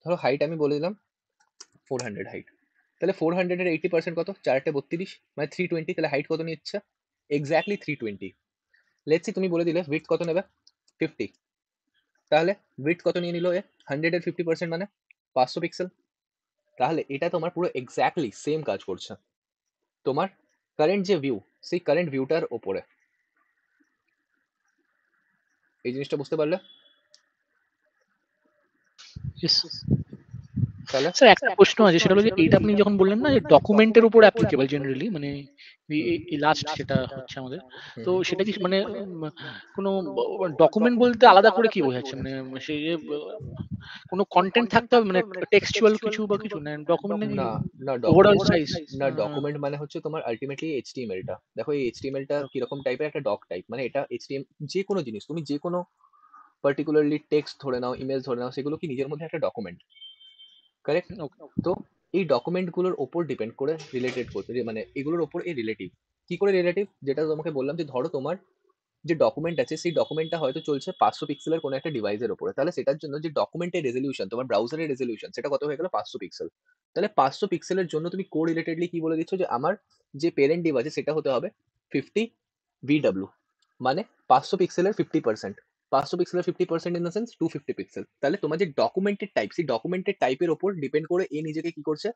ধরো হাইট আমি বলে দিলাম 400 হাইট। তাহলে 400 এর 80% কত, 4×32 মানে 320। তাহলে হাইট কত নিচ্ছে এক্স্যাক্টলি 320। লেটস সে তুমি বলে দিলে উইথ কত নেবে 50। তাহলে উইথ কত নিয়ে নিল এ 100 এর 50% মানে 500 পিক্সেল। তাহলে এটা তোমার পুরো এক্স্যাক্টলি সেম কাজ করছে তোমার কারেন্ট যে ভিউ, সেই কারেন্ট ভিউটার ওপরে। এই জিনিসটা বুঝতে পারলে? Yes. তাহলে স্যার একটা প্রশ্ন আছে, সেটা হলো যে এইটা আপনি যখন বললেন না যে ডকুমেন্টের উপর অ্যাপ্লিকেবল জেনারেলি, মানে লাস্ট যেটা হচ্ছে আমাদের, তো সেটা কি মানে কোনো ডকুমেন্ট বলতে আলাদা করে কি বোঝাচ্ছে, মানে সেই যে কোনো কন্টেন্ট থাকতে হবে, মানে টেক্সচুয়াল কিছু বা কিছু না ডকুমেন্ট নাকি না না ওভারঅল ডকুমেন্ট সাইজ? না, ডকুমেন্ট মানে হচ্ছে তোমার আলটিমেটলি এইচটিএমএলটা। দেখো এই এইচটিএমএলটা কিরকম টাইপের, একটা ডক টাইপ। মানে এটা এইচটিএম যে কোনো জিনিস, তুমি যে কোনো পার্টিকুলারলি টেক্সট ধরে নাও, ইমেজ ধরে নাও, সেগুলো কি নিজের মধ্যে একটা ডকুমেন্ট, কারেক্ট? তো এই ডকুমেন্টগুলোর ওপর ডিপেন্ড করে রিলেটেড করতে, মানে এগুলোর ওপর এই রিলেটিভ। কি করে রিলেটিভ, যেটা তোমাকে বললাম যে ধরো তোমার যে ডকুমেন্ট আছে সেই ডকুমেন্টটা হয়তো চলছে 500 পিক্সেলের কোনো একটা ডিভাইসের উপরে, তাহলে সেটার জন্য যে ডকুমেন্টের রেজলিউশন, তোমার ব্রাউজারের রেজলিউশন, সেটা কত হয়ে গেল 500 পিক্সেল। তাহলে 500 পিক্সেলের জন্য তুমি কো রিলেটেডলি কি বলে দিচ্ছ যে আমার যে পেরেন্ট ডিভাইস আছে সেটা হতে হবে 50 VW, মানে 500 পিক্সেলের 50%। 500 পিক্সেলের 50% ইন দ্য সেন্স 250 পিক্সেল। তাহলে তোমার যে ডকুমেন্টের টাইপ, সেই ডকুমেন্টের টাইপের ওপর ডিপেন্ড করে এ নিজেকে কি করছে,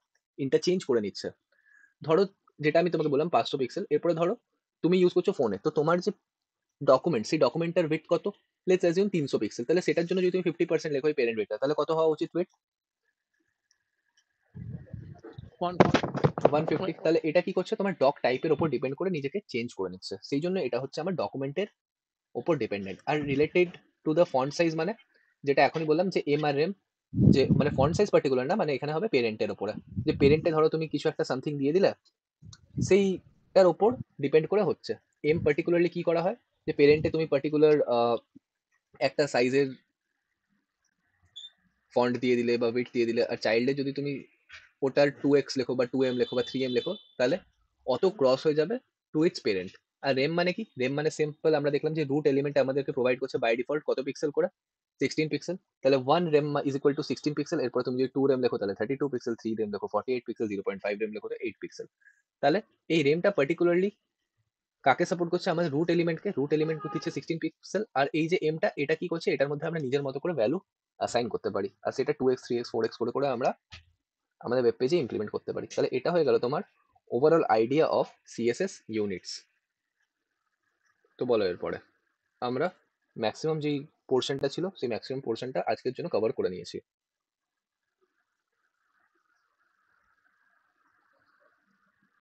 ইন্টারচেঞ্জ করে নিচ্ছে। ধরো যেটা আমি তোমাকে বললাম 500 পিক্সেল, এরপরে ধরো তুমি ইউজ করছো ফোনে, তো তোমার যে ডকুমেন্ট, সেই ডকুমেন্টটার ওয়েট কত, লেটস অ্যাজিউম 300 পিক্সেল। তাহলে সেটার জন্য যদি তুমি 50% লেখো এই প্যারেন্ট ওয়েটটা, তাহলে কত হওয়া উচিত ওয়েট 150। তাহলে এটা কি করছে, তোমার ডক টাইপের উপর ডিপেন্ড করে নিজেকে চেঞ্জ করে নিচ্ছে। সেই জন্য এটা হচ্ছে আমার ডকুমেন্টের উপর ডিপেন্ডেন্ট। আর related to the font size, মানে যেটা এখনই বললাম যে এম আর এম, যে মানে ফন্ট সাইজ পার্টিকুলার না, মানে এখানে হবে পেরেন্টের উপরে। যে পেরেন্টে ধরো তুমি কিছু একটা সামথিং দিয়ে দিলে, সেইটার উপর ডিপেন্ড করে হচ্ছে। এম পার্টিকুলারলি কি করা হয়, যে পেরেন্টে তুমি পার্টিকুলার একটা সাইজের ফন্ট দিয়ে দিলে বা উইডথ দিয়ে দিলে, আর চাইল্ডে যদি তুমি ওটার 2x লেখো বা 2m লেখো বা 3m লেখো, তাহলে অত ক্রস হয়ে যাবে টু ইটস পেরেন্ট। আর রেম মানে কি, রেম মানে সিম্পল, আমরা দেখলাম যে রুট এলিমেন্ট আমাদেরকে প্রোভাইড করছে বাই ডিফল্ট কত পিক্সেল করে 16 পিক্সেল। তাহলে 1 রেম ইজ ইকুয়াল টু 16 পিক্সেল। এরপর তুমি যদি 2 রেম লেখো তাহলে 32 পিক্সেল, 3 রেম লেখো 48 পিক্সেল, 0.5 রেম লেখো তো 8 পিক্সেল। তাহলে এই রেমটা পার্টিকুলারলি কাকে সাপোর্ট করছে, আমাদের রুট এলিমেন্টকে। রুট এলিমেন্ট দিচ্ছে 16 পিক্সেল। আর এই যে এমটা, এটা কি করছে, এটার মধ্যে আমরা নিজের মতো করে ভ্যালু অ্যাসাইন করতে পারি, আর সেটা 2x 3x 4x করে করে আমরা আমাদের ওয়েব পেজে ইমপ্লিমেন্ট করতে পারি। তাহলে এটা হয়ে গেল তোমার overall idea of CSS units. তো বলো এরপরে আমরা ম্যাক্সিমাম যেই পোর্শনটা ছিল সেই ম্যাক্সিমাম পোর্শনটা আজকের জন্য কভার করে নিয়েছি।